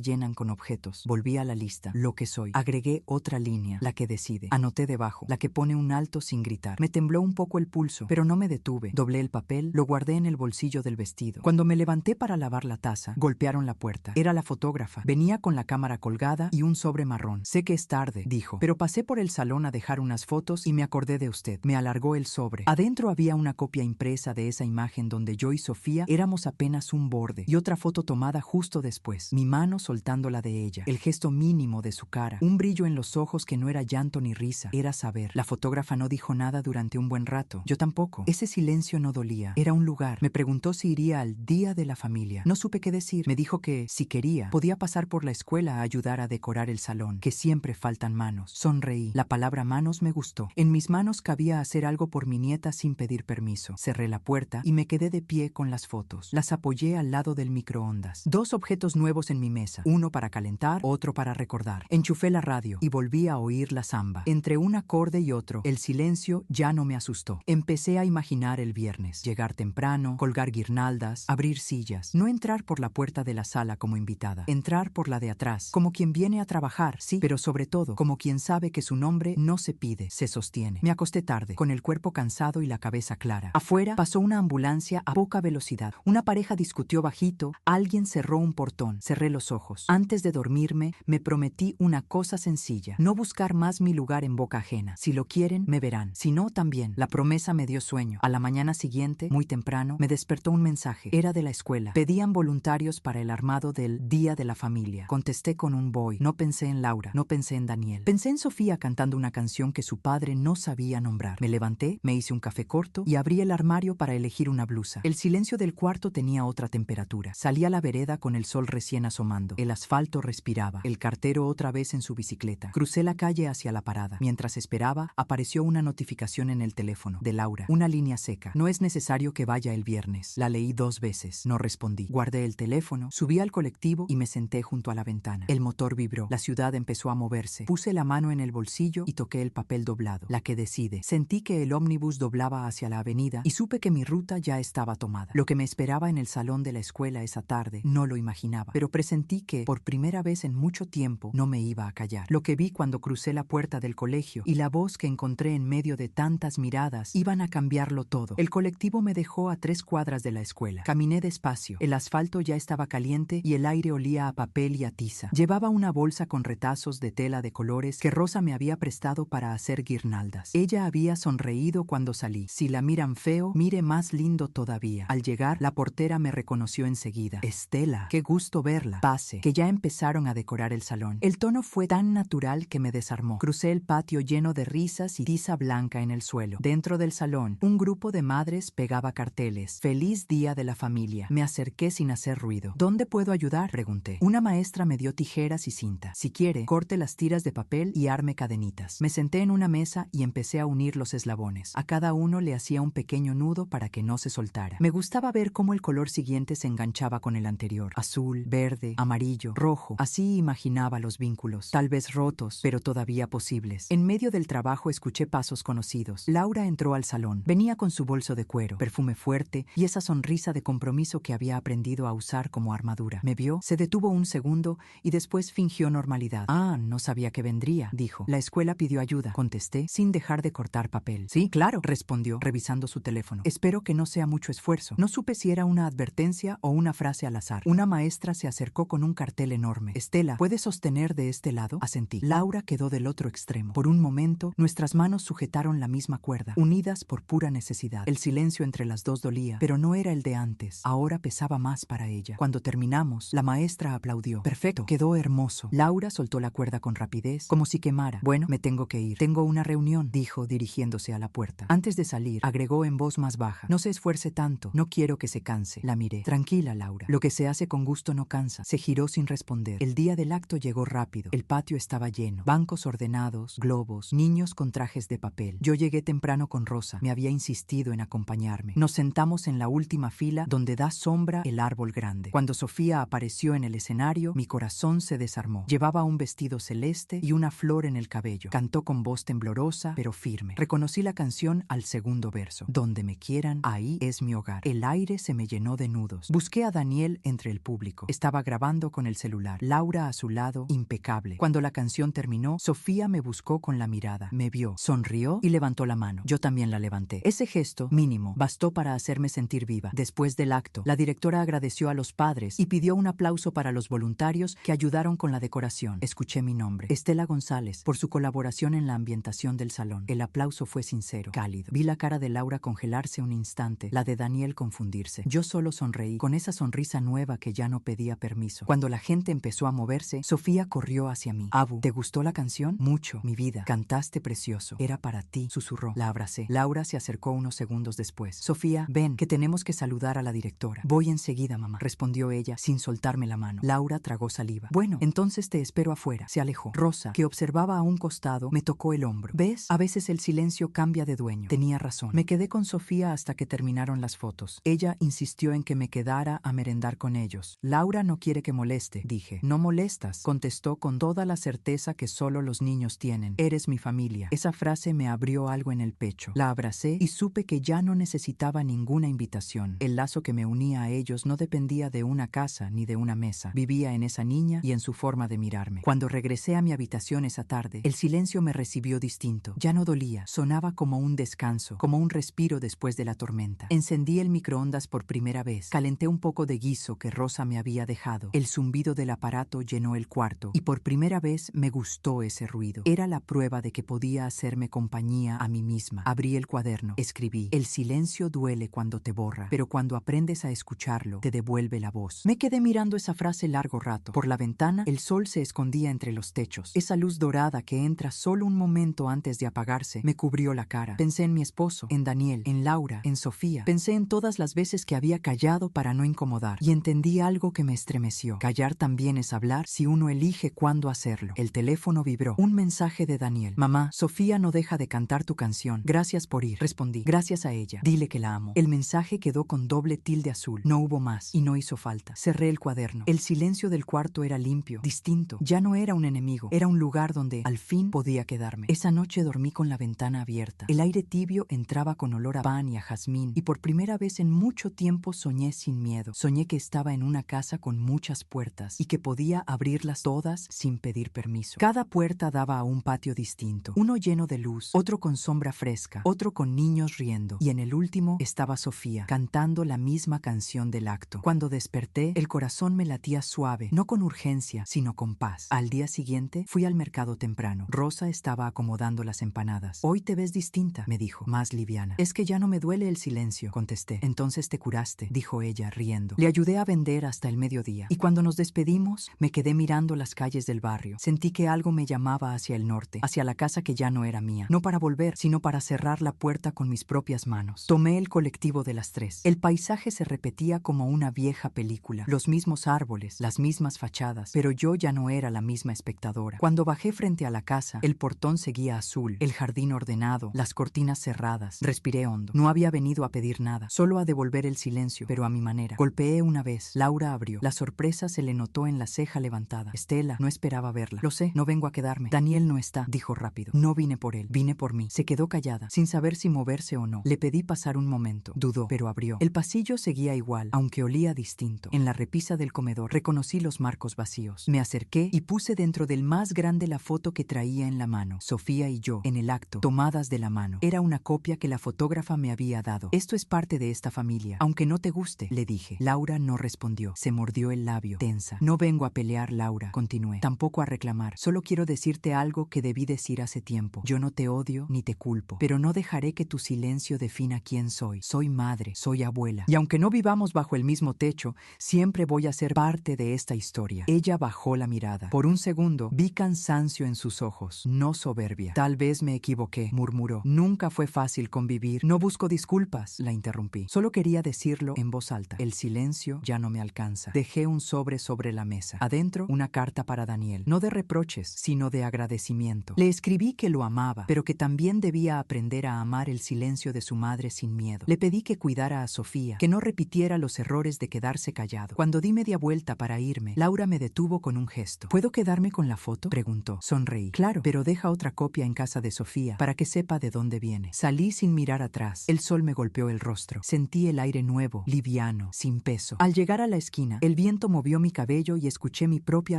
llenan con objetos. Volví a la lista. Lo que soy. Agregué otra línea. La que decide. Anoté debajo. La que pone un alto sin gritar. Me tembló un poco el pulso, pero no me detuve. Doblé el papel, lo guardé en el bolsillo del vestido. Cuando me levanté para lavar la taza, golpearon la puerta. Era la fotógrafa. Venía con la cámara colgada y un sobre marrón. Sé que es tarde, dijo, pero pasé por el salón a dejar unas fotos y me acordé de usted. Me alargó el sobre. Adentro había una copia impresa de esa imagen donde yo y Sofía éramos apenas un borde y otra foto tomada justo después. Mi mano soltando la de ella. El gesto mínimo de su cara. Un brillo en los ojos que no era llanto ni risa. Era saber. La fotógrafa no dijo nada durante un buen rato. Yo tampoco. Ese silencio no dolía. Era un lugar. Me preguntó si iría al Día de la Familia. No supe qué decir. Me dijo que, si quería, podía pasar por la escuela a ayudar a decorar el salón, que siempre faltan manos. Sonreí. La palabra manos me gustó. En mis manos cabía hacer algo por mi nieta sin pedir permiso. Cerré la puerta y me quedé de pie con las fotos. Las apoyé al lado del microondas. Dos objetos nuevos en mi mesa. Uno para calentar, otro para recordar. Enchufé la radio y volví a oír la samba. Entre un acorde y otro, el silencio ya no me asustó. Empecé a imaginar el viernes. Llegar temprano, colgar guirnaldas, abrir sillas. No entrar por la puerta de la sala como invitada. Entrar por la de atrás, como quien viene a trabajar, sí, pero sobre todo, como quien sabe que su nombre no se pide, se sostiene. Me acosté tarde, con el cuerpo cansado y la cabeza clara. Afuera pasó una ambulancia a poca velocidad. Una pareja discutió bajito, alguien cerró un portón. Cerré los ojos. Antes de dormirme, me prometí una cosa sencilla: no buscar más mi lugar en boca ajena. Si lo quieren, me verán. Si no, también. La promesa me dio sueño. A la mañana siguiente, muy temprano, me despertó un mensaje. Era de la escuela. Pedían voluntarios para el armado del Día de la Familia. Contesté con un voy. No pensé en Laura, no pensé en Daniel. Pensé en Sofía cantando una canción que su padre no sabía nombrar. Me levanté, me hice un café corto y abrí el armario para elegir una blusa. El silencio del cuarto tenía otra temperatura. Salí a la vereda con el sol recién asomando. El asfalto respiraba. El cartero otra vez en su bicicleta. Crucé la calle hacia la parada. Mientras esperaba, apareció una notificación en el teléfono. De Laura. Una línea seca. No es necesario que vaya el viernes. La leí 2 veces. No respondí. Guardé el teléfono, subí al colectivo y me senté junto a la ventana. El motor vibró. La ciudad empezó a moverse. Puse la mano en el bolsillo y toqué el papel doblado. La que decide. Sentí que el ómnibus doblaba hacia la avenida y supe que mi ruta ya estaba tomada. Lo que me esperaba en el salón de la escuela esa tarde no lo imaginaba, pero presentí que, por primera vez en mucho tiempo, no me iba a callar. Lo que vi cuando crucé la puerta del colegio y la voz que encontré en medio de tantas miradas iban a cambiarlo todo. El colectivo me dejó a 3 cuadras de la escuela. Caminé despacio. El asfalto ya estaba caliente y el aire olía a papel y a tiza. Llevaba una bolsa con retazos de tela de colores que Rosa me había prestado para hacer guirnaldas. Ella había sonreído cuando salí. Si la miran feo, mire más lindo todavía. Al llegar, la portera me reconoció enseguida. Estela, qué gusto verla. Pase, que ya empezaron a decorar el salón. El tono fue tan natural que me desarmó. Crucé el patio lleno de risas y tiza blanca en el suelo. Dentro del salón, un grupo de madres pegaba carteles. Feliz Día de la Familia. Me acerqué sin hacer ruido. ¿Dónde puedo ayudar?, pregunté. Una maestra me dio tijeras y cinta. Si quiere, corte las tiras de papel y arme cadenitas. Me senté en una mesa y empecé a unir los eslabones. A cada uno le hacía un pequeño nudo para que no se soltara. Me gustaba ver cómo el color siguiente se enganchaba con el anterior. Azul, verde, amarillo, rojo. Así imaginaba los vínculos. Tal vez rotos, pero todavía posibles. En medio del trabajo escuché pasos conocidos. Laura entró al salón. Venía con su bolso de cuero, perfume fuerte y esa sonrisa de compromiso que había aprendido a usar como armadura. Me vio, se detuvo un segundo y después fingió normalidad. Ah, no sabía que vendría, dijo. La escuela pidió ayuda, contesté, sin dejar de cortar papel. Sí, claro, respondió, revisando su teléfono. Espero que no sea mucho esfuerzo. No supe si era una advertencia o una frase al azar. Una maestra se acercó con un cartel enorme. Estela, ¿puedes sostener de este lado? Asentí. Laura quedó del otro extremo. Por un momento, nuestras manos sujetaron la misma cuerda, unidas por pura necesidad. El silencio entre las dos dolía, pero no era el de antes. Ahora pesaba más para ella. Cuando terminamos, la maestra aplaudió. Perfecto, quedó hermoso. Laura soltó la cuerda con rapidez, como si quemara. Bueno, me tengo que ir. Tengo una reunión, dijo, dirigiendo dirigiéndose a la puerta. Antes de salir, agregó en voz más baja: no se esfuerce tanto, no quiero que se canse. La miré. Tranquila, Laura. Lo que se hace con gusto no cansa. Se giró sin responder. El día del acto llegó rápido. El patio estaba lleno. Bancos ordenados, globos, niños con trajes de papel. Yo llegué temprano con Rosa. Me había insistido en acompañarme. Nos sentamos en la última fila donde da sombra el árbol grande. Cuando Sofía apareció en el escenario, mi corazón se desarmó. Llevaba un vestido celeste y una flor en el cabello. Cantó con voz temblorosa, pero firme. Reconocí la canción al segundo verso. Donde me quieran, ahí es mi hogar. El aire se me llenó de nudos. Busqué a Daniel entre el público. Estaba grabando con el celular. Laura a su lado, impecable. Cuando la canción terminó, Sofía me buscó con la mirada. Me vio, sonrió y levantó la mano. Yo también la levanté. Ese gesto, mínimo, bastó para hacerme sentir viva. Después del acto, la directora agradeció a los padres y pidió un aplauso para los voluntarios que ayudaron con la decoración. Escuché mi nombre, Estela González, por su colaboración en la ambientación del salón. El aplauso fue sincero, cálido. Vi la cara de Laura congelarse un instante, la de Daniel confundirse. Yo solo sonreí, con esa sonrisa nueva que ya no pedía permiso. Cuando la gente empezó a moverse, Sofía corrió hacia mí. Abu, ¿te gustó la canción? Mucho, mi vida. Cantaste precioso. Era para ti, susurró. La abracé. Laura se acercó unos segundos después. Sofía, ven, que tenemos que saludar a la directora. Voy enseguida, mamá, respondió ella sin soltarme la mano. Laura tragó saliva. Bueno, entonces te espero afuera. Se alejó. Rosa, que observaba a un costado, me tocó el hombro. ¿Ves? A veces el silencio cambia de dueño. Tenía razón. Me quedé con Sofía hasta que terminaron las fotos. Ella insistió en que me quedara a merendar con ellos. Laura no quiere que moleste, dije. No molestas, contestó con toda la certeza que solo los niños tienen. Eres mi familia. Esa frase me abrió algo en el pecho. La abracé y supe que ya no necesitaba ninguna invitación. El lazo que me unía a ellos no dependía de una casa ni de una mesa. Vivía en esa niña y en su forma de mirarme. Cuando regresé a mi habitación esa tarde, el silencio me recibió distinto. Ya no dolía, sonaba como un descanso, como un respiro después de la tormenta. Encendí el microondas por primera vez. Calenté un poco de guiso que Rosa me había dejado. El zumbido del aparato llenó el cuarto y por primera vez me gustó ese ruido. Era la prueba de que podía hacerme compañía a mí misma. Abrí el cuaderno, escribí: el silencio duele cuando te borra, pero cuando aprendes a escucharlo, te devuelve la voz. Me quedé mirando esa frase largo rato. Por la ventana, el sol se escondía entre los techos. Esa luz dorada que entra solo un momento antes de apagarse me cubrió la cara. Pensé en mi esposo, en Daniel, en Laura, en Sofía. Pensé en todas las veces que había callado para no incomodar. Y entendí algo que me estremeció. Callar también es hablar si uno elige cuándo hacerlo. El teléfono vibró. Un mensaje de Daniel. Mamá, Sofía no deja de cantar tu canción. Gracias por ir. Respondí. Gracias a ella. Dile que la amo. El mensaje quedó con doble tilde azul. No hubo más y no hizo falta. Cerré el cuaderno. El silencio del cuarto era limpio, distinto. Ya no era un enemigo. Era un lugar donde al fin podía quedarme. Esa noche dormí con la ventana abierta. El aire tibio entraba con olor a pan y a jazmín y por primera vez en mucho tiempo soñé sin miedo. Soñé que estaba en una casa con muchas puertas y que podía abrirlas todas sin pedir permiso. Cada puerta daba a un patio distinto. Uno lleno de luz, otro con sombra fresca, otro con niños riendo. Y en el último estaba Sofía, cantando la misma canción del acto. Cuando desperté, el corazón me latía suave, no con urgencia, sino con paz. Al día siguiente, fui al mercado temprano. Rosa estaba acomodando las empanadas. Hoy te ves distinta, me dijo, más liviana. Es que ya no me duele el silencio, contesté. Entonces te curaste, dijo ella, riendo. Le ayudé a vender hasta el mediodía. Y cuando nos despedimos, me quedé mirando las calles del barrio. Sentí que algo me llamaba hacia el norte, hacia la casa que ya no era mía. No para volver, sino para cerrar la puerta con mis propias manos. Tomé el colectivo de las 3. El paisaje se repetía como una vieja película. Los mismos árboles, las mismas fachadas, pero yo ya no era la misma espectadora. Cuando bajé frente a la casa, el portón seguía azul, el jardín ordenado, las cortinas cerradas. Respiré hondo. No había venido a pedir nada, solo a devolver el silencio, pero a mi manera. Golpeé una vez. Laura abrió. La sorpresa se le notó en la ceja levantada. Estela, no esperaba verla. Lo sé, no vengo a quedarme. Daniel no está, dijo rápido. No vine por él, vine por mí. Se quedó callada, sin saber si moverse o no. Le pedí pasar un momento. Dudó, pero abrió. El pasillo seguía igual, aunque olía distinto. En la repisa del comedor reconocí los marcos vacíos. Me acerqué y puse dentro del más grande la foto que traía en la mano. Sofía y yo, en el acto, tomadas de la mano. Era una copia que la fotógrafa me había dado. Esto es parte de esta familia, aunque no te guste, le dije. Laura no respondió. Se mordió el labio, tensa. No vengo a pelear, Laura, continué. Tampoco a reclamar. Solo quiero decirte algo que debí decir hace tiempo. Yo no te odio ni te culpo, pero no dejaré que tu silencio defina quién soy. Soy madre, soy abuela. Y aunque no vivamos bajo el mismo techo, siempre voy a ser parte de esta historia. Ella bajó la mirada. Por un segundo vi cansancio en sus ojos, no soberbia. Tal vez me equivoqué, sé, murmuró. Nunca fue fácil convivir. No busco disculpas, la interrumpí. Solo quería decirlo en voz alta. El silencio ya no me alcanza. Dejé un sobre la mesa. Adentro, una carta para Daniel. No de reproches, sino de agradecimiento. Le escribí que lo amaba, pero que también debía aprender a amar el silencio de su madre sin miedo. Le pedí que cuidara a Sofía, que no repitiera los errores de quedarse callado. Cuando di media vuelta para irme, Laura me detuvo con un gesto. ¿Puedo quedarme con la foto?, preguntó. Sonreí. Claro, pero deja otra copia en casa de Sofía para que sepa de dónde viene. Salí sin mirar atrás. El sol me golpeó el rostro. Sentí el aire nuevo, liviano, sin peso. Al llegar a la esquina, el viento movió mi cabello y escuché mi propia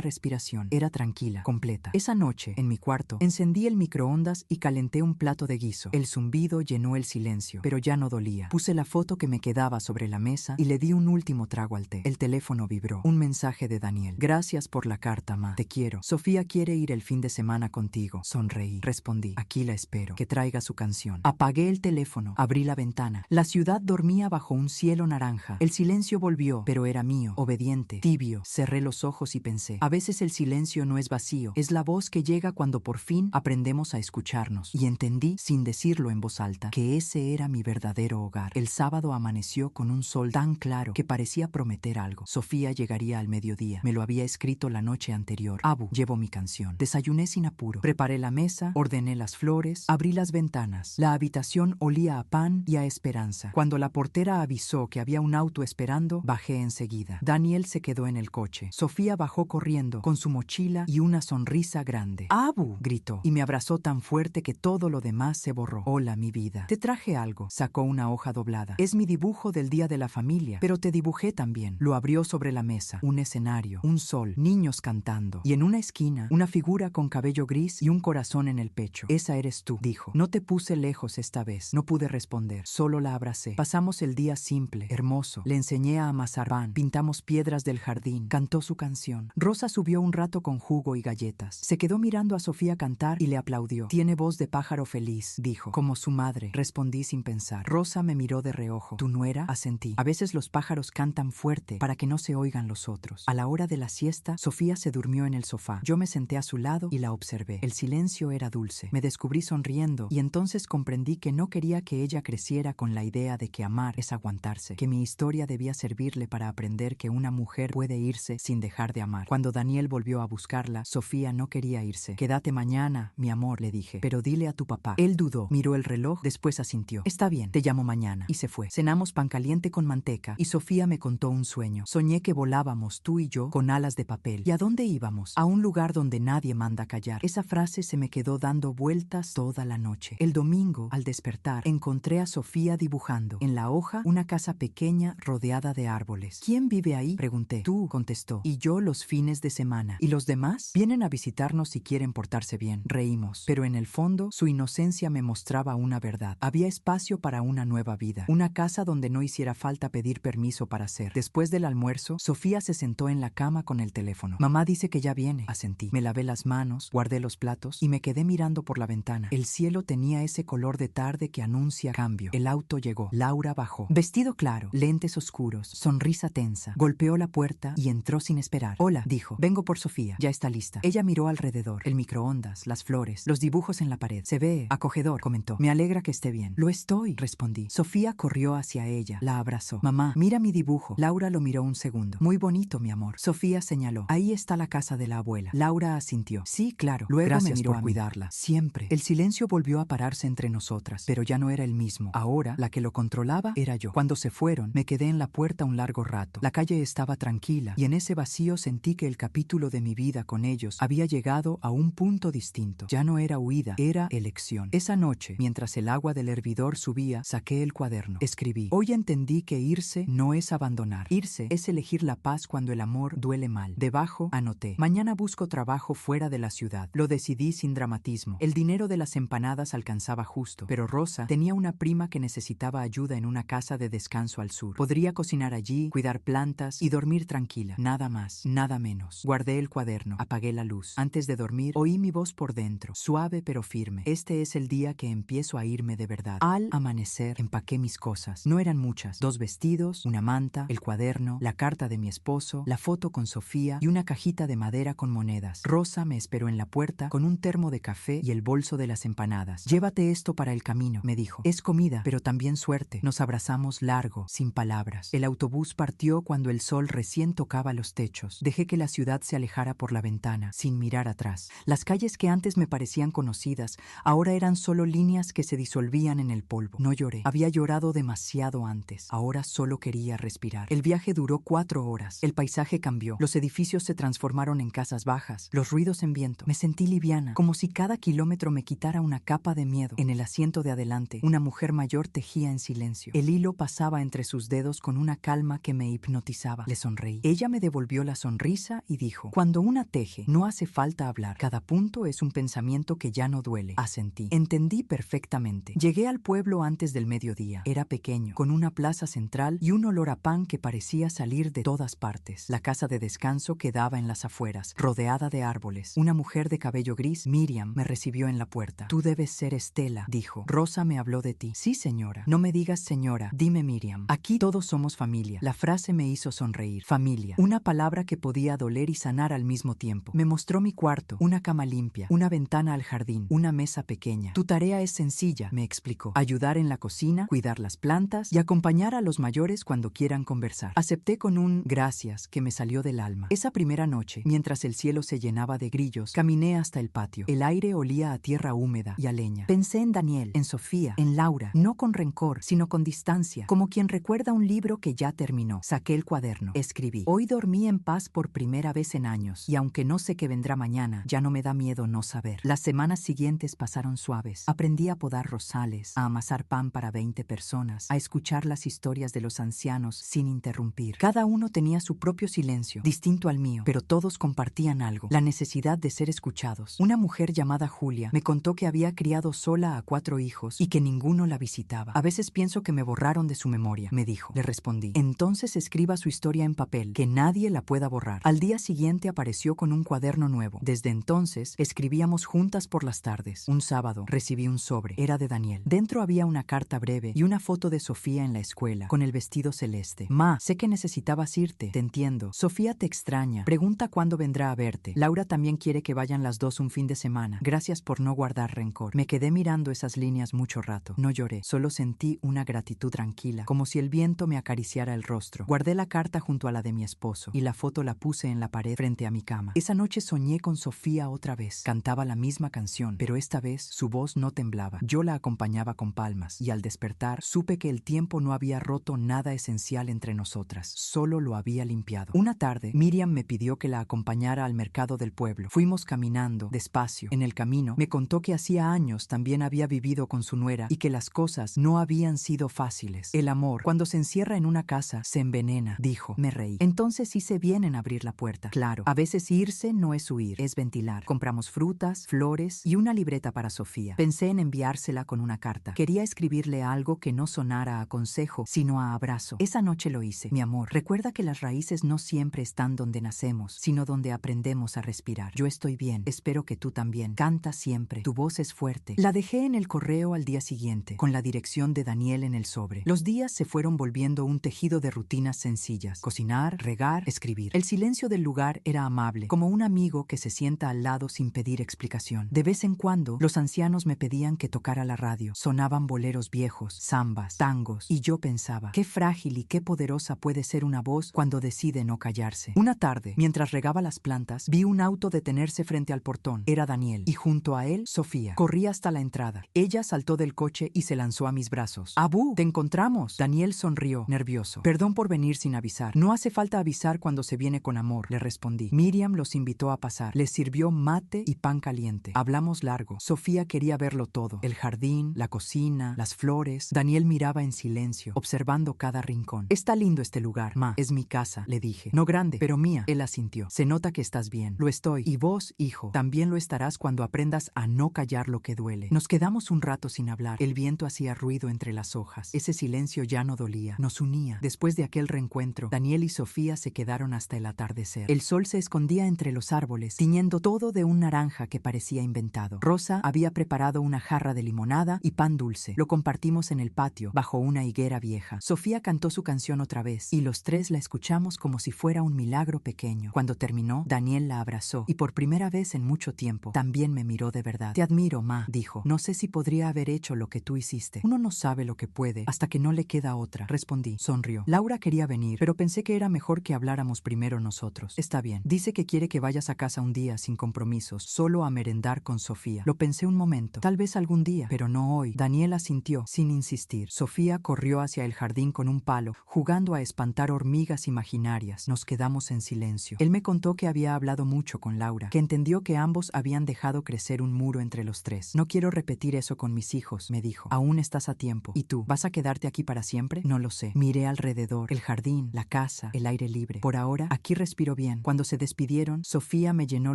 respiración. Era tranquila, completa. Esa noche, en mi cuarto, encendí el microondas y calenté un plato de guiso. El zumbido llenó el silencio, pero ya no dolía. Puse la foto que me quedaba sobre la mesa y le di un último trago al té. El teléfono vibró. Un mensaje de Daniel. Gracias por la carta, ma. Te quiero. Sofía quiere ir el fin de semana contigo. Sonreí. Respondí. Aquí la espero. Que traiga su canción. Apagué el teléfono. Abrí la ventana. La ciudad dormía bajo un cielo naranja. El silencio volvió, pero era mío, obediente, tibio. Cerré los ojos y pensé. A veces el silencio no es vacío. Es la voz que llega cuando por fin aprendemos a escucharnos. Y entendí, sin decirlo en voz alta, que ese era mi verdadero hogar. El sábado amaneció con un sol tan claro que parecía prometer algo. Sofía llegaría al mediodía. Me lo había escrito la noche anterior. Abu, llevo mi canción. Desayuné sin apuro. Preparé la mesa, ordené las flores, abrí las ventanas. La habitación olía a pan y a esperanza. Cuando la portera avisó que había un auto esperando, bajé enseguida. Daniel se quedó en el coche. Sofía bajó corriendo, con su mochila y una sonrisa grande. ¡Abu!, gritó, y me abrazó tan fuerte que todo lo demás se borró. Hola, mi vida. Te traje algo. Sacó una hoja doblada. Es mi dibujo del Día de la Familia, pero te dibujé también. Lo abrió sobre la mesa. Un escenario, un sol, niños cantando. Y en una esquina, una figura con cabello gris y un corazón en el pecho. Esa eres tú, dijo. No te puse lejos esta vez. No pude responder. Solo la abracé. Pasamos el día simple, hermoso. Le enseñé a amasar pan. Pintamos piedras del jardín. Cantó su canción. Rosa subió un rato con jugo y galletas. Se quedó mirando a Sofía cantar y le aplaudió. Tiene voz de pájaro feliz, dijo. Como su madre, respondí sin pensar. Rosa me miró de reojo. ¿Tu nuera? Asentí. A veces los pájaros cantan fuerte para que no se oigan los otros. A la hora de la siesta, Sofía se durmió en el sofá. Yo me senté a su lado y la observé. El silencio era dulce. Me descubrí sonriendo y entonces comprendí que no quería que ella creciera con la idea de que amar es aguantarse, que mi historia debía servirle para aprender que una mujer puede irse sin dejar de amar. Cuando Daniel volvió a buscarla, Sofía no quería irse. Quédate mañana, mi amor, le dije, pero dile a tu papá. Él dudó, miró el reloj, después asintió. Está bien, te llamo mañana. Y se fue. Cenamos pan caliente con manteca y Sofía me contó un sueño. Soñé que volábamos tú y yo con alas de papel. ¿Y a dónde íbamos? A un lugar donde nadie manda callar. Esa frase se me quedó dando vueltas toda la noche. El domingo, al despertar, encontré a Sofía dibujando en la hoja una casa pequeña rodeada de árboles. ¿Quién vive ahí?, pregunté. Tú, contestó. Y yo los fines de semana. ¿Y los demás? Vienen a visitarnos si quieren portarse bien. Reímos. Pero en el fondo, su inocencia me mostraba una verdad. Había espacio para una nueva vida. Una casa donde no hiciera falta pedir permiso para ser. Después del almuerzo, Sofía se sentó en la cama con el teléfono. Mamá dice que ya viene, asentí. Me lavé las manos, guardé los platos y me quedé mirando por la ventana. El cielo tenía ese color de tarde que anuncia cambio. El auto llegó. Laura bajó. Vestido claro, lentes oscuros, sonrisa tensa. Golpeó la puerta y entró sin esperar. Hola, dijo. Vengo por Sofía. Ya está lista. Ella miró alrededor. El microondas, las flores, los dibujos en la pared. Se ve acogedor, comentó. Me alegra que esté bien. Lo estoy, respondí. Sofía corrió hacia ella. La abrazó. Mamá, mira mi dibujo. Laura lo miró un segundo. Muy bonito, mi amor. Sofía señaló. Ahí está la casa de la abuela. Laura asintió. Sí, claro. Luego gracias me miró por cuidarla. Siempre. El silencio volvió a pararse entre nosotras, pero ya no era el mismo. Ahora, la que lo controlaba era yo. Cuando se fueron, me quedé en la puerta un largo rato. La calle estaba tranquila y en ese vacío sentí que el capítulo de mi vida con ellos había llegado a un punto distinto. Ya no era huida, era elección. Esa noche, mientras el agua del hervidor subía, saqué el cuaderno. Escribí. Hoy entendí que irse no es abandonar. Irse es elegir la paz cuando el amor duele mal. Debajo, anoté. Mañana busco trabajo fuera de la ciudad. Lo decidí sin dramatismo. El dinero de las empanadas alcanzaba justo, pero Rosa tenía una prima que necesitaba ayuda en una casa de descanso al sur. Podría cocinar allí, cuidar plantas y dormir tranquila. Nada más, nada menos. Guardé el cuaderno, apagué la luz. Antes de dormir, oí mi voz por dentro, suave pero firme. Este es el día que empiezo a irme de verdad. Al amanecer, empaqué mis cosas. No eran muchas. 2 vestidos, una manta, el cuaderno, la carta de mi esposo, la foto con Sofía y una cajita de madera con monedas. Rosa me esperó en la puerta con un termo de café y el bolso de las empanadas empanadas. Llévate esto para el camino, me dijo. Es comida, pero también suerte. Nos abrazamos largo, sin palabras. El autobús partió cuando el sol recién tocaba los techos. Dejé que la ciudad se alejara por la ventana, sin mirar atrás. Las calles que antes me parecían conocidas, ahora eran solo líneas que se disolvían en el polvo. No lloré. Había llorado demasiado antes. Ahora solo quería respirar. El viaje duró 4 horas. El paisaje cambió. Los edificios se transformaron en casas bajas, los ruidos en viento. Me sentí liviana, como si cada kilómetro me quitara una capa de miedo. En el asiento de adelante, una mujer mayor tejía en silencio. El hilo pasaba entre sus dedos con una calma que me hipnotizaba. Le sonreí. Ella me devolvió la sonrisa y dijo: cuando una teje, no hace falta hablar. Cada punto es un pensamiento que ya no duele. Asentí. Entendí perfectamente. Llegué al pueblo antes del mediodía. Era pequeño, con una plaza central y un olor a pan que parecía salir de todas partes. La casa de descanso quedaba en las afueras, rodeada de árboles. Una mujer de cabello gris, Miriam, me recibió en la puerta. Tú debes ser Estela, dijo. Rosa me habló de ti. Sí, señora. No me digas señora, dime Miriam. Aquí todos somos familia. La frase me hizo sonreír. Familia. Una palabra que podía doler y sanar al mismo tiempo. Me mostró mi cuarto, una cama limpia, una ventana al jardín, una mesa pequeña. Tu tarea es sencilla, me explicó. Ayudar en la cocina, cuidar las plantas y acompañar a los mayores cuando quieran conversar. Acepté con un gracias que me salió del alma. Esa primera noche, mientras el cielo se llenaba de grillos, caminé hasta el patio. El aire olía a tierra húmeda y a leña. Pensé en Daniel, en Sofía, en Laura, no con rencor, sino con distancia, como quien recuerda un libro que ya terminó. Saqué el cuaderno. Escribí: hoy dormí en paz por primera vez en años, y aunque no sé qué vendrá mañana, ya no me da miedo no saber. Las semanas siguientes pasaron suaves. Aprendí a podar rosales, a amasar pan para 20 personas, a escuchar las historias de los ancianos sin interrumpir. Cada uno tenía su propio silencio, distinto al mío, pero todos compartían algo: la necesidad de ser escuchados. Una mujer llamada Julia me contó que había criado sola a 4 hijos y que ninguno la visitaba. A veces pienso que me borraron de su memoria, me dijo. Le respondí: entonces escriba su historia en papel, que nadie la pueda borrar. Al día siguiente apareció con un cuaderno nuevo. Desde entonces escribíamos juntas por las tardes. Un sábado recibí un sobre. Era de Daniel. Dentro había una carta breve y una foto de Sofía en la escuela, con el vestido celeste. Ma, sé que necesitabas irte. Te entiendo. Sofía te extraña. Pregunta cuándo vendrá a verte. Laura también quiere que vayan las dos un fin de semana. Gracias por no guardar rencor. Me quedé mirando esas líneas mucho rato. No lloré. Solo sentí una gratitud tranquila, como si el viento me acariciara el rostro. Guardé la carta junto a la de mi esposo y la foto la puse en la pared frente a mi cama. Esa noche soñé con Sofía otra vez. Cantaba la misma canción, pero esta vez su voz no temblaba. Yo la acompañaba con palmas, y al despertar supe que el tiempo no había roto nada esencial entre nosotras, solo lo había limpiado. Una tarde, Miriam me pidió que la acompañara al mercado del pueblo. Fuimos caminando, despacio. En el camino, me contó que hacía años también había vivido con su nuera y que las cosas no habían sido fáciles. El amor, cuando se encierra en una casa, se envenena, dijo. Me reí. Entonces hice bien en abrir la puerta. Claro, a veces irse no es huir, es ventilar. Compramos frutas, flores y una libreta para Sofía. Pensé en enviársela con una carta. Quería escribirle algo que no sonara a consejo, sino a abrazo. Esa noche lo hice. Mi amor, recuerda que las raíces no siempre están donde nacemos, sino donde aprendemos a respirar. Yo estoy bien. Espero que tú también. Canta siempre. Tu voz es fuerte. La dejé en el correo al día siguiente, con la dirección de Daniel en el sobre. Los días se fueron volviendo un tejido de rutinas sencillas: cocinar, regar, escribir. El silencio del lugar era amable, como un amigo que se sienta al lado sin pedir explicación. De vez en cuando, los ancianos me pedían que tocara la radio. Sonaban boleros viejos, zambas, tangos, y yo pensaba: qué frágil y qué poderosa puede ser una voz cuando decide no callarse. Una tarde, mientras regaba las plantas, vi un auto detenerse frente al portón. Era Daniel, y junto a él, Sofía. Corrí hasta la entrada. Ella saltó del coche y se lanzó a mis brazos. ¡Abú! ¡Te encontramos! Daniel sonrió, nervioso. Perdón por venir sin avisar. No hace falta avisar cuando se viene con amor, le respondí. Miriam los invitó a pasar. Les sirvió mate y pan caliente. Hablamos largo. Sofía quería verlo todo: el jardín, la cocina, las flores. Daniel miraba en silencio, observando cada rincón. Está lindo este lugar, ma. Es mi casa, le dije. No grande, pero mía. Él asintió. Se nota que estás bien. Lo estoy. Y vos, hijo, también lo estarás cuando aprendas a no callar lo que duele. Nos quedamos un rato sin hablar. El viento hacía ruido entre las hojas. Ese silencio ya no dolía. Nos unía. Después de aquel reencuentro, Daniel y Sofía se quedaron hasta el atardecer. El sol se escondía entre los árboles, tiñendo todo de un naranja que parecía inventado. Rosa había preparado una jarra de limonada y pan dulce. Lo compartimos en el patio, bajo una higuera vieja. Sofía cantó su canción otra vez, y los tres la escuchamos como si fuera un milagro pequeño. Cuando terminó, Daniel la abrazó, y por primera vez en mucho tiempo, también me miró de verdad. Te admiro. admiro, ma, dijo. No sé si podría haber hecho lo que tú hiciste. Uno no sabe lo que puede hasta que no le queda otra, respondí. Sonrió. Laura quería venir, pero pensé que era mejor que habláramos primero nosotros. Está bien. Dice que quiere que vayas a casa un día sin compromisos, solo a merendar con Sofía. Lo pensé un momento. Tal vez algún día, pero no hoy. Daniel asintió, sin insistir. Sofía corrió hacia el jardín con un palo, jugando a espantar hormigas imaginarias. Nos quedamos en silencio. Él me contó que había hablado mucho con Laura, que entendió que ambos habían dejado crecer un muro entre los tres. No quiero repetir eso con mis hijos, me dijo. Aún estás a tiempo. ¿Y tú? ¿Vas a quedarte aquí para siempre? No lo sé. Miré alrededor. El jardín, la casa, el aire libre. Por ahora, aquí respiro bien. Cuando se despidieron, Sofía me llenó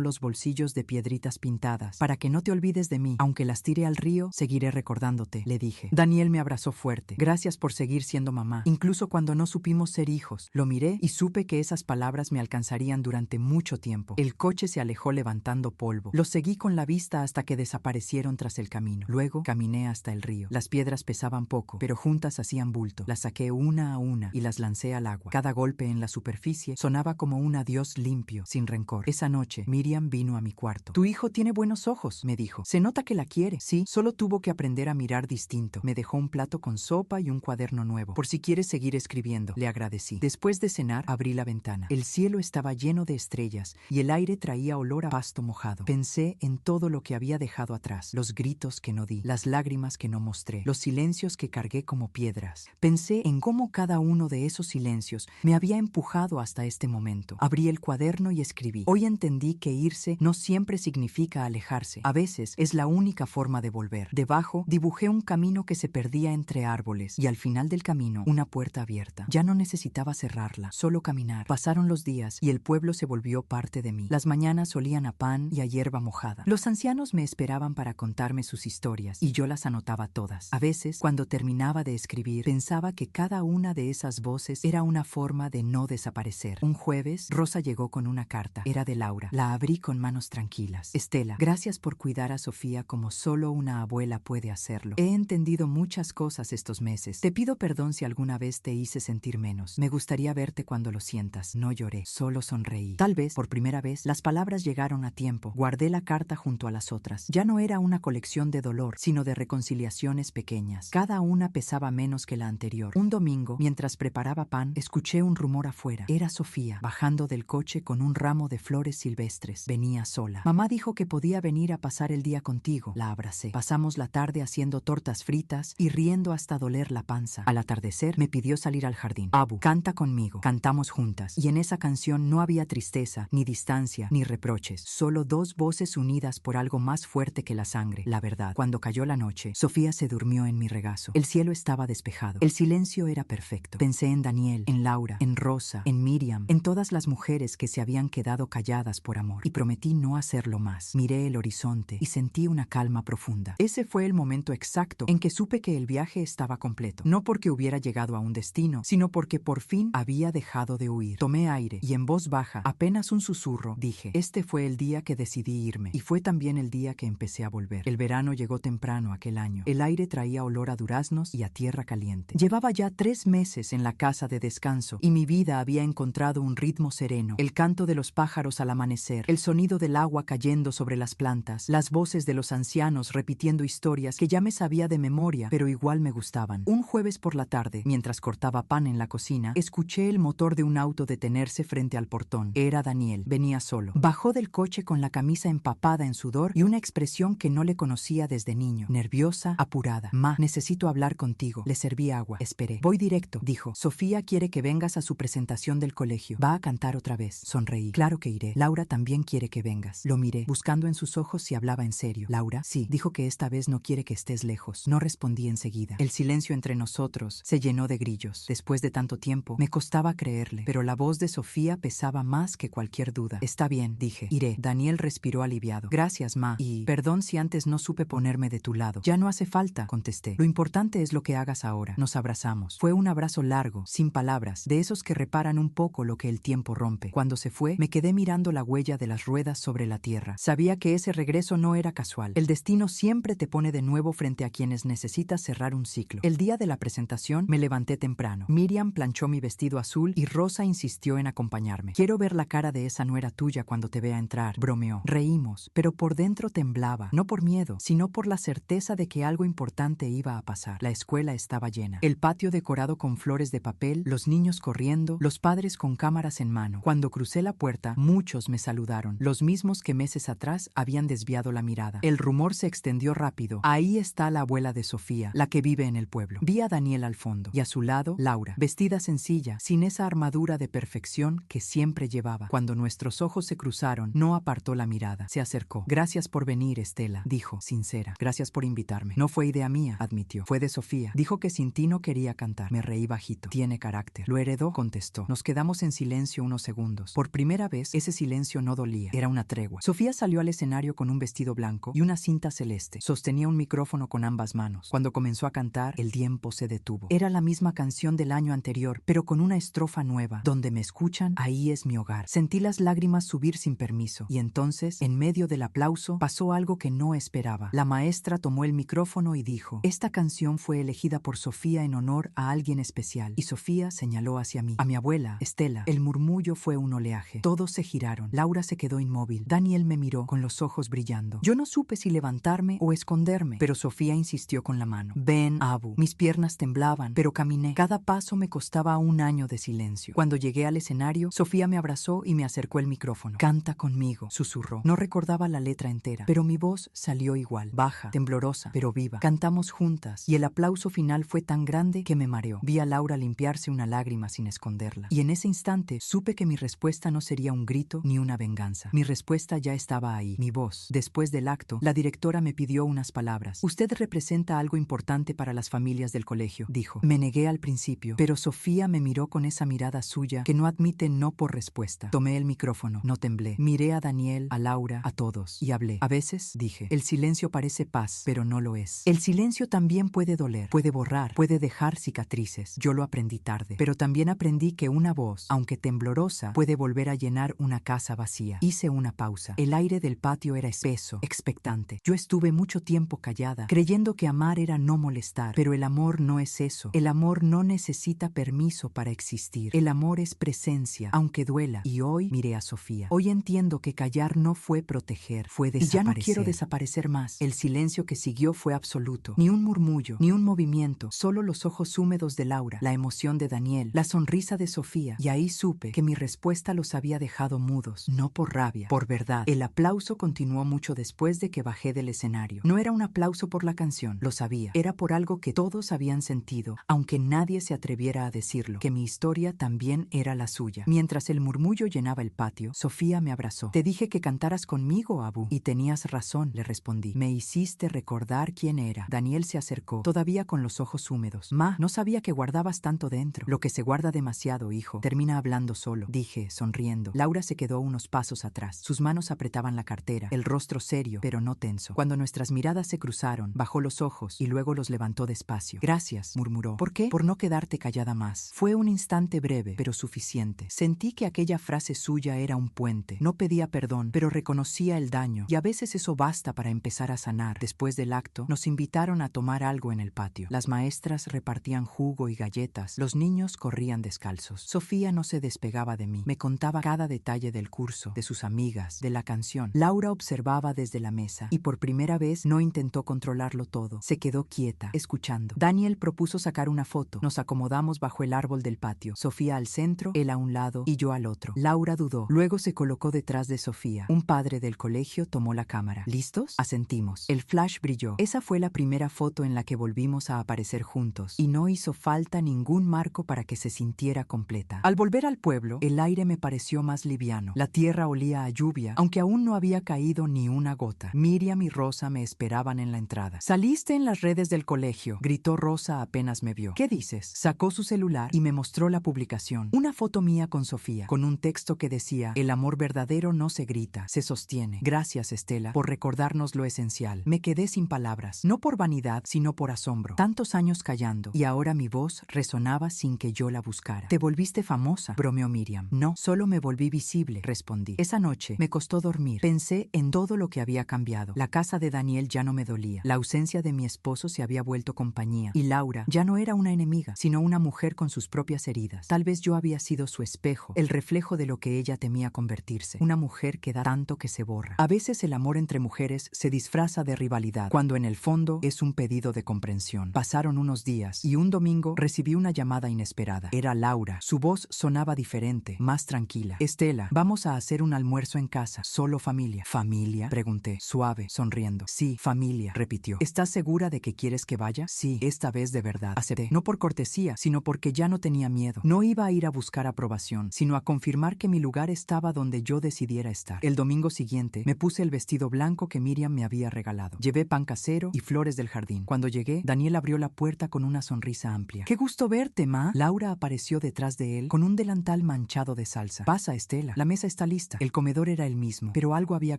los bolsillos de piedritas pintadas. Para que no te olvides de mí. Aunque las tire al río, seguiré recordándote, le dije. Daniel me abrazó fuerte. Gracias por seguir siendo mamá. Incluso cuando no supimos ser hijos. Lo miré y supe que esas palabras me alcanzarían durante mucho tiempo. El coche se alejó levantando polvo. Lo seguí con la vista hasta que desaparecieron tras el camino. Luego caminé hasta el río. Las piedras pesaban poco, pero juntas hacían bulto. Las saqué una a una y las lancé al agua. Cada golpe en la superficie sonaba como un adiós limpio, sin rencor. Esa noche, Miriam vino a mi cuarto. Tu hijo tiene buenos ojos, me dijo. Se nota que la quiere. Sí, solo tuvo que aprender a mirar distinto. Me dejó un plato con sopa y un cuaderno nuevo. Por si quieres seguir escribiendo, le agradecí. Después de cenar, abrí la ventana. El cielo estaba lleno de estrellas y el aire traía olor a pasto mojado. Pensé en todo lo que había dejado atrás, los gritos que no di, las lágrimas que no mostré, los silencios que cargué como piedras. Pensé en cómo cada uno de esos silencios me había empujado hasta este momento. Abrí el cuaderno y escribí. Hoy entendí que irse no siempre significa alejarse. A veces es la única forma de volver. Debajo dibujé un camino que se perdía entre árboles y al final del camino una puerta abierta. Ya no necesitaba cerrarla, solo caminar. Pasaron los días y el pueblo se volvió parte de mí. Las mañanas olían a pan y a hierba mojada. Los ancianos me esperaban para contarme sus historias y yo las anotaba todas. A veces, cuando terminaba de escribir, pensaba que cada una de esas voces era una forma de no desaparecer. Un jueves, Rosa llegó con una carta. Era de Laura. La abrí con manos tranquilas. Estela, gracias por cuidar a Sofía como solo una abuela puede hacerlo. He entendido muchas cosas estos meses. Te pido perdón si alguna vez te hice sentir menos. Me gustaría verte cuando lo sientas. No lloré, solo sonreí. Tal vez, por primera vez, las palabras llegaron a tiempo. Guardé la carta junto a las otras. Ya no era una colección de dolor, sino de reconciliaciones pequeñas. Cada una pesaba menos que la anterior. Un domingo, mientras preparaba pan, escuché un rumor afuera. Era Sofía, bajando del coche con un ramo de flores silvestres. Venía sola. Mamá dijo que podía venir a pasar el día contigo. La abracé. Pasamos la tarde haciendo tortas fritas y riendo hasta doler la panza. Al atardecer, me pidió salir al jardín. Abu, canta conmigo. Cantamos juntas. Y en esa canción no había tristeza, ni distancia, ni reproches. Solo dos voces unidas por algo más fuerte que la sangre, la verdad. Cuando cayó la noche, Sofía se durmió en mi regazo. El cielo estaba despejado. El silencio era perfecto. Pensé en Daniel, en Laura, en Rosa, en Miriam, en todas las mujeres que se habían quedado calladas por amor. Y prometí no hacerlo más. Miré el horizonte y sentí una calma profunda. Ese fue el momento exacto en que supe que el viaje estaba completo. No porque hubiera llegado a un destino, sino porque por fin había dejado de huir. Tomé aire y en voz baja, apenas un susurro, dije, este fue el día que decidí irme. Y fue también el día que empecé a volver. El verano llegó temprano aquel año. El aire traía olor a duraznos y a tierra caliente. Llevaba ya 3 meses en la casa de descanso y mi vida había encontrado un ritmo sereno. El canto de los pájaros al amanecer, el sonido del agua cayendo sobre las plantas, las voces de los ancianos repitiendo historias que ya me sabía de memoria, pero igual me gustaban. Un jueves por la tarde, mientras cortaba pan en la cocina, escuché el motor de un auto detenerse frente al portón. Era Daniel. Venía solo. Bajó del coche con la camisa empapada en sudor y una expresión que no le conocía desde niño. Nerviosa, apurada. Ma, necesito hablar contigo. Le serví agua. Esperé. Voy directo, dijo. Sofía quiere que vengas a su presentación del colegio. Va a cantar otra vez. Sonreí. Claro que iré. Laura también quiere que vengas. Lo miré, buscando en sus ojos si hablaba en serio. Laura, sí, dijo que esta vez no quiere que estés lejos. No respondí enseguida. El silencio entre nosotros se llenó de grillos. Después de tanto tiempo, me costaba creerle, pero la voz de Sofía pesaba más que cualquier duda. Está bien, dije. Iré. Daniel respiró aliviado. Gracias, ma. Y perdón si antes no supe ponerme de tu lado. Ya no hace falta, contesté. Lo importante es lo que hagas ahora. Nos abrazamos. Fue un abrazo largo, sin palabras, de esos que reparan un poco lo que el tiempo rompe. Cuando se fue, me quedé mirando la huella de las ruedas sobre la tierra. Sabía que ese regreso no era casual. El destino siempre te pone de nuevo frente a quienes necesitas cerrar un ciclo. El día de la presentación me levanté temprano. Miriam planchó mi vestido azul y Rosa insistió en acompañarme. Quiero ver la cara de esa nuera tuya cuando te vea entrar, bromeó. Reímos, pero por dentro temblaba. temblaba, no por miedo, sino por la certeza de que algo importante iba a pasar. La escuela estaba llena. El patio decorado con flores de papel, los niños corriendo, los padres con cámaras en mano. Cuando crucé la puerta, muchos me saludaron, los mismos que meses atrás habían desviado la mirada. El rumor se extendió rápido. Ahí está la abuela de Sofía, la que vive en el pueblo. Vi a Daniel al fondo, y a su lado, Laura, vestida sencilla, sin esa armadura de perfección que siempre llevaba. Cuando nuestros ojos se cruzaron, no apartó la mirada. Se acercó. Gracias por venir, Estela, dijo, sincera. Gracias por invitarme. No fue idea mía, admitió. Fue de Sofía. Dijo que sin ti no quería cantar. Me reí bajito. Tiene carácter. ¿Lo heredó? Contestó. Nos quedamos en silencio unos segundos. Por primera vez, ese silencio no dolía. Era una tregua. Sofía salió al escenario con un vestido blanco y una cinta celeste. Sostenía un micrófono con ambas manos. Cuando comenzó a cantar, el tiempo se detuvo. Era la misma canción del año anterior, pero con una estrofa nueva. Donde me escuchan, ahí es mi hogar. Sentí las lágrimas subir sin permiso. Y entonces, en medio del aplauso, pasó algo que no esperaba. La maestra tomó el micrófono y dijo: esta canción fue elegida por Sofía en honor a alguien especial. Y Sofía señaló hacia mí, a mi abuela, Estela. El murmullo fue un oleaje. Todos se giraron. Laura se quedó inmóvil. Daniel me miró con los ojos brillando. Yo no supe si levantarme o esconderme, pero Sofía insistió con la mano. Ven, Abu. Mis piernas temblaban, pero caminé. Cada paso me costaba un año de silencio. Cuando llegué al escenario, Sofía me abrazó y me acercó el micrófono. Canta conmigo, susurró. No recordaba la letra entera, pero mi voz salió igual, baja, temblorosa, pero viva. Cantamos juntas, y el aplauso final fue tan grande que me mareó. Vi a Laura limpiarse una lágrima sin esconderla. Y en ese instante supe que mi respuesta no sería un grito ni una venganza. Mi respuesta ya estaba ahí, mi voz. Después del acto, la directora me pidió unas palabras. Usted representa algo importante para las familias del colegio, dijo. Me negué al principio, pero Sofía me miró con esa mirada suya que no admite no por respuesta. Tomé el micrófono, no temblé. Miré a Daniel, a Laura, a todos, y hablé. A veces, dije, el silencio parece paz, pero no lo es. El silencio también puede doler, puede borrar, puede dejar cicatrices. Yo lo aprendí tarde, pero también aprendí que una voz, aunque temblorosa, puede volver a llenar una casa vacía. Hice una pausa. El aire del patio era espeso, expectante. Yo estuve mucho tiempo callada, creyendo que amar era no molestar, pero el amor no es eso. El amor no necesita permiso para existir. El amor es presencia, aunque duela. Y hoy miré a Sofía. Hoy entiendo que callar no fue proteger, fue desaparecer. Y ya no quiero desaparecer más. El silencio que siguió fue absoluto. Ni un murmullo, ni un movimiento, solo los ojos húmedos de Laura, la emoción de Daniel, la sonrisa de Sofía. Y ahí supe que mi respuesta los había dejado mudos, no por rabia, por verdad. El aplauso continuó mucho después de que bajé del escenario. No era un aplauso por la canción, lo sabía. Era por algo que todos habían sentido, aunque nadie se atreviera a decirlo, que mi historia también era la suya. Mientras el murmullo llenaba el patio, Sofía me abrazó. Te dije que cantaras conmigo, Abu. Y tenías razón, le respondí. Me hiciste recordar quién era. Daniel se acercó, todavía con los ojos húmedos. Ma, no sabía que guardabas tanto dentro. Lo que se guarda demasiado, hijo, termina hablando solo, dije, sonriendo. Laura se quedó unos pasos atrás. Sus manos apretaban la cartera, el rostro serio, pero no tenso. Cuando nuestras miradas se cruzaron, bajó los ojos y luego los levantó despacio. Gracias, murmuró. ¿Por qué? Por no quedarte callada más. Fue un instante breve, pero suficiente. Sentí que aquella frase suya era un puente. No pedía perdón, pero reconocía el daño. Y a veces eso basta para empezar a sanar. Después del acto, nos invitaron a tomar algo en el patio. Las maestras repartían jugo y galletas. Los niños corrían descalzos. Sofía no se despegaba de mí. Me contaba cada detalle del curso, de sus amigas, de la canción. Laura observaba desde la mesa y por primera vez no intentó controlarlo todo. Se quedó quieta, escuchando. Daniel propuso sacar una foto. Nos acomodamos bajo el árbol del patio. Sofía al centro, él a un lado y yo al otro. Laura dudó. Luego se colocó detrás de Sofía. Un padre del colegio tomó la cámara. ¿Listos? Asentimos. El flash brilló. Esa fue la primera foto en la que volvimos a aparecer juntos. Y no hizo falta ningún marco para que se sintiera completa. Al volver al pueblo, el aire me pareció más liviano. La tierra olía a lluvia, aunque aún no había caído ni una gota. Miriam y Rosa me esperaban en la entrada. Saliste en las redes del colegio, gritó Rosa apenas me vio. ¿Qué dices? Sacó su celular y me mostró la publicación. Una foto mía con Sofía, con un texto que decía: el amor verdadero no se grita, se sostiene. Gracias, Estela, por recordarnos lo esencial. Me quedé sin palabras, no por vanidad, sino por asombro. Tantos años callando, y ahora mi voz resonaba sin que yo la buscara. Te volviste famosa, bromeó Miriam. No, solo me volví visible, respondí. Esa noche me costó dormir. Pensé en todo lo que había cambiado. La casa de Daniel ya no me dolía. La ausencia de mi esposo se había vuelto compañía. Y Laura ya no era una enemiga, sino una mujer con sus propias heridas. Tal vez yo había sido su espejo, el reflejo de lo que ella temía convertirse. Una mujer que da tanto que se borra. A veces el amor entre mujeres se disfraza de rivalidad, cuando en el fondo es un pedido de comprensión. Pasaron unos días y un domingo recibí una llamada inesperada. Era Laura. Su voz sonaba diferente, más tranquila. Estela, vamos a hacer un almuerzo en casa, solo familia. ¿Familia?, pregunté, suave, sonriendo. Sí, familia, repitió. ¿Estás segura de que quieres que vaya? Sí, esta vez de verdad. Acepté, no por cortesía, sino porque ya no tenía miedo. No iba a ir a buscar aprobación, sino a confirmar que mi lugar estaba donde yo decidiera estar. El domingo siguiente me puse el vestido blanco que Miriam me había regalado. Llevé pan casero y flores del jardín. Cuando llegué, Daniel abrió la puerta con una sonrisa amplia. ¡Qué gusto verte, ma! Laura apareció detrás de él con un delantal manchado de salsa. Pasa, Estela. La mesa está lista. El comedor era el mismo, pero algo había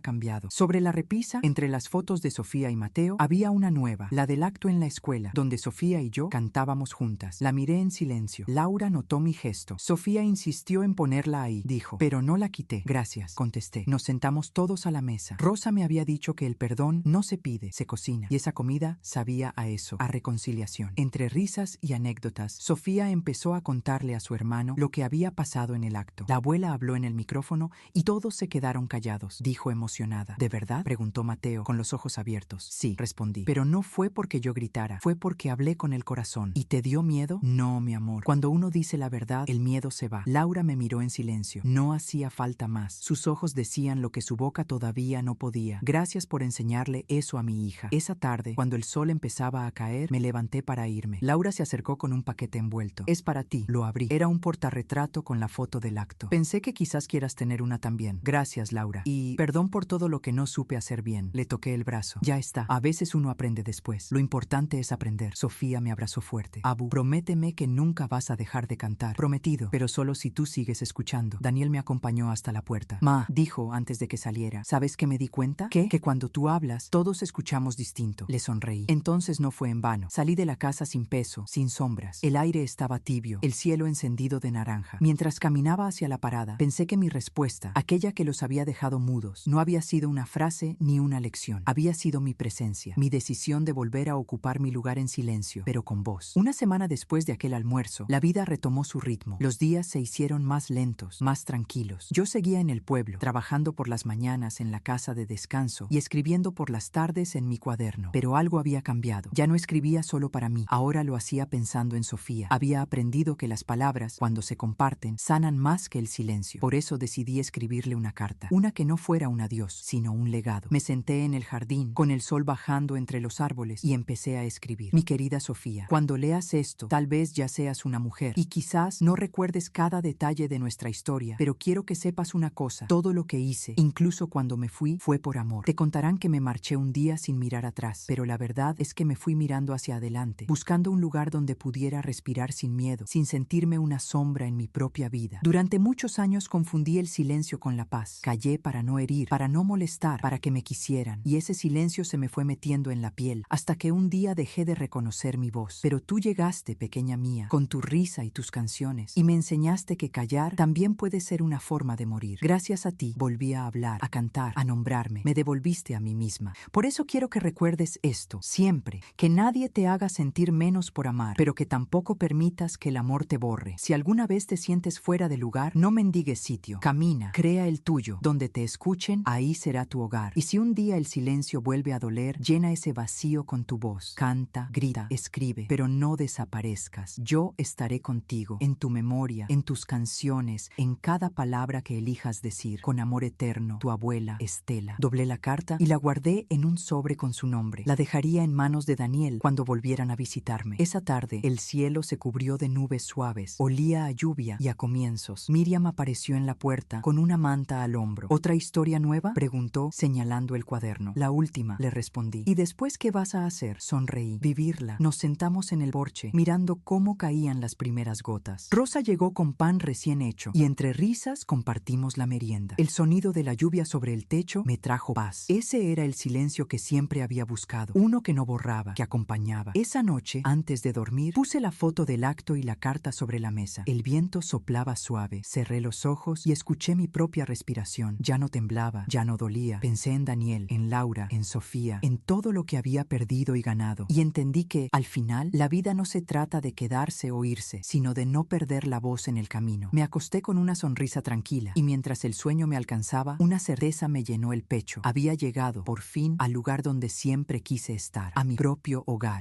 cambiado. Sobre la repisa, entre las fotos de Sofía y Mateo, había una nueva, la del acto en la escuela, donde Sofía y yo cantábamos juntas. La miré en silencio. Laura notó mi gesto. Sofía insistió en ponerla ahí, dijo, pero no la quité. Gracias, contesté. Nos sentamos todos a la mesa. Rosa me había dicho que el perdón no se pide, se cocina. Y esa comida sabía a eso, a reconciliación. Entre risas y anécdotas, Sofía empezó a contarle a su hermano lo que había pasado en el acto. La abuela habló en el micrófono y todos se quedaron callados, dijo emocionada. ¿De verdad?, preguntó Mateo, con los ojos abiertos. Sí, respondí. Pero no fue porque yo gritara, fue porque hablé con el corazón. ¿Y te dio miedo? No, mi amor. Cuando uno dice la verdad, el miedo se va. Laura me miró en silencio. No hacía falta más. Sus ojos decían lo que su boca todavía no podía. Gracias por enseñarle eso a mi hija. Esa tarde, cuando el sol empezaba a caer, me levanté para irme. Laura se acercó con un paquete envuelto. Es para ti. Lo abrí. Era un portarretrato con la foto del acto. Pensé que quizás quieras tener una también. Gracias, Laura. Y perdón por todo lo que no supe hacer bien. Le toqué el brazo. Ya está. A veces uno aprende después. Lo importante es aprender. Sofía me abrazó fuerte. Abu, prométeme que nunca vas a dejar de cantar. Prometido. Pero solo si tú sigues escuchando. Daniel me acompañó hasta la puerta. Ma, dijo antes de que saliera. ¿Sabes qué me di cuenta? ¿Qué? Que cuando tú hablas, todos escuchamos distinto. Le sonreí. Entonces no fue en vano. Salí de la casa sin peso, sin sombras. El aire estaba tibio, el cielo encendido de naranja. Mientras caminaba hacia la parada, pensé que mi respuesta, aquella que los había dejado mudos, no había sido una frase ni una lección. Había sido mi presencia, mi decisión de volver a ocupar mi lugar en silencio, pero con voz. Una semana después de aquel almuerzo, la vida retomó su ritmo. Los días se hicieron más lentos, más tranquilos. Yo seguía en el pueblo, trabajando por las mañanas en la casa de descanso y escribiendo por las tardes en mi cuaderno. Pero algo había cambiado. Ya no escribía solo para mí. Ahora lo hacía pensando en Sofía. Había aprendido que las palabras, cuando se comparten, sanan más que el silencio. Por eso decidí escribirle una carta. Una que no fuera un adiós, sino un legado. Me senté en el jardín, con el sol bajando entre los árboles, y empecé a escribir. Mi querida Sofía, cuando leas esto, tal vez ya seas una mujer, y quizás no recuerdes cada detalle de nuestra historia, pero quiero que sepas una cosa. Todo lo que hice, incluso cuando me fui, fue por amor. Te contarán que me marché un día sin mirar atrás, pero la verdad es que me fui mirando hacia adelante, buscando un lugar donde pudiera respirar sin miedo, sin sentirme una sombra en mi propia vida. Durante muchos años confundí el silencio con la paz. Callé para no herir, para no molestar, para que me quisieran, y ese silencio se me fue metiendo en la piel, hasta que un día dejé de reconocer mi voz. Pero tú llegaste, pequeña mía, con tu risa y tus canciones, y me enseñaste que callar también puede ser una forma de morir. Gracias a ti, volví a hablar, a cantar, a nombrarme. Me devolviste a mí misma. Por eso quiero que recuerdes esto, siempre, que nadie te haga sentir menos por amar, pero que tampoco permitas que el amor te borre. Si alguna vez te sientes fuera de lugar, no mendigues sitio. Camina, crea el tuyo. Donde te escuchen, ahí será tu hogar. Y si un día el silencio vuelve a doler, llena ese vacío con tu voz. Canta, grita, escribe, pero no desaparezcas. Yo estaré contigo, en tu memoria, en tus canciones, en cada palabra que elijas decir. Con amor eterno, tu abuela, Estela. Doblé la carta y la guardé en un sobre con su nombre. La dejaría en manos de Daniel cuando volvieran a visitarme. Esa tarde, el cielo se cubrió de nubes suaves. Olía a lluvia y a comienzos. Miriam apareció en la puerta con una manta al hombro. ¿Otra historia nueva?, preguntó, señalando el cuaderno. La última, le respondí. ¿Y después qué vas a hacer? Sonreí. Vivirla. Nos sentamos en el porche, mirando cómo caían las primeras gotas. Rosa llegó con pan recién hecho, y entre risas compartimos la merienda. El sonido de la lluvia sobre el techo me trajo paz. Ese era el silencio que siempre había buscado. Uno que no borraba, que acompañaba. Esa noche, antes de dormir, puse la foto del acto y la carta sobre la mesa. El viento soplaba suave. Cerré los ojos y escuché mi propia respiración. Ya no temblaba, ya no dolía. Pensé en Daniel, en Laura, en Sofía, en todo lo que había perdido y ganado. Y entendí que, al final, la vida no se trata de quedarse o irse, sino de no perder la voz en el camino. Me acosté con una sonrisa tranquila, y mientras el sueño me alcanzaba, una certeza me llenó el pecho. Había Había llegado, por fin, al lugar donde siempre quise estar, a mi propio hogar.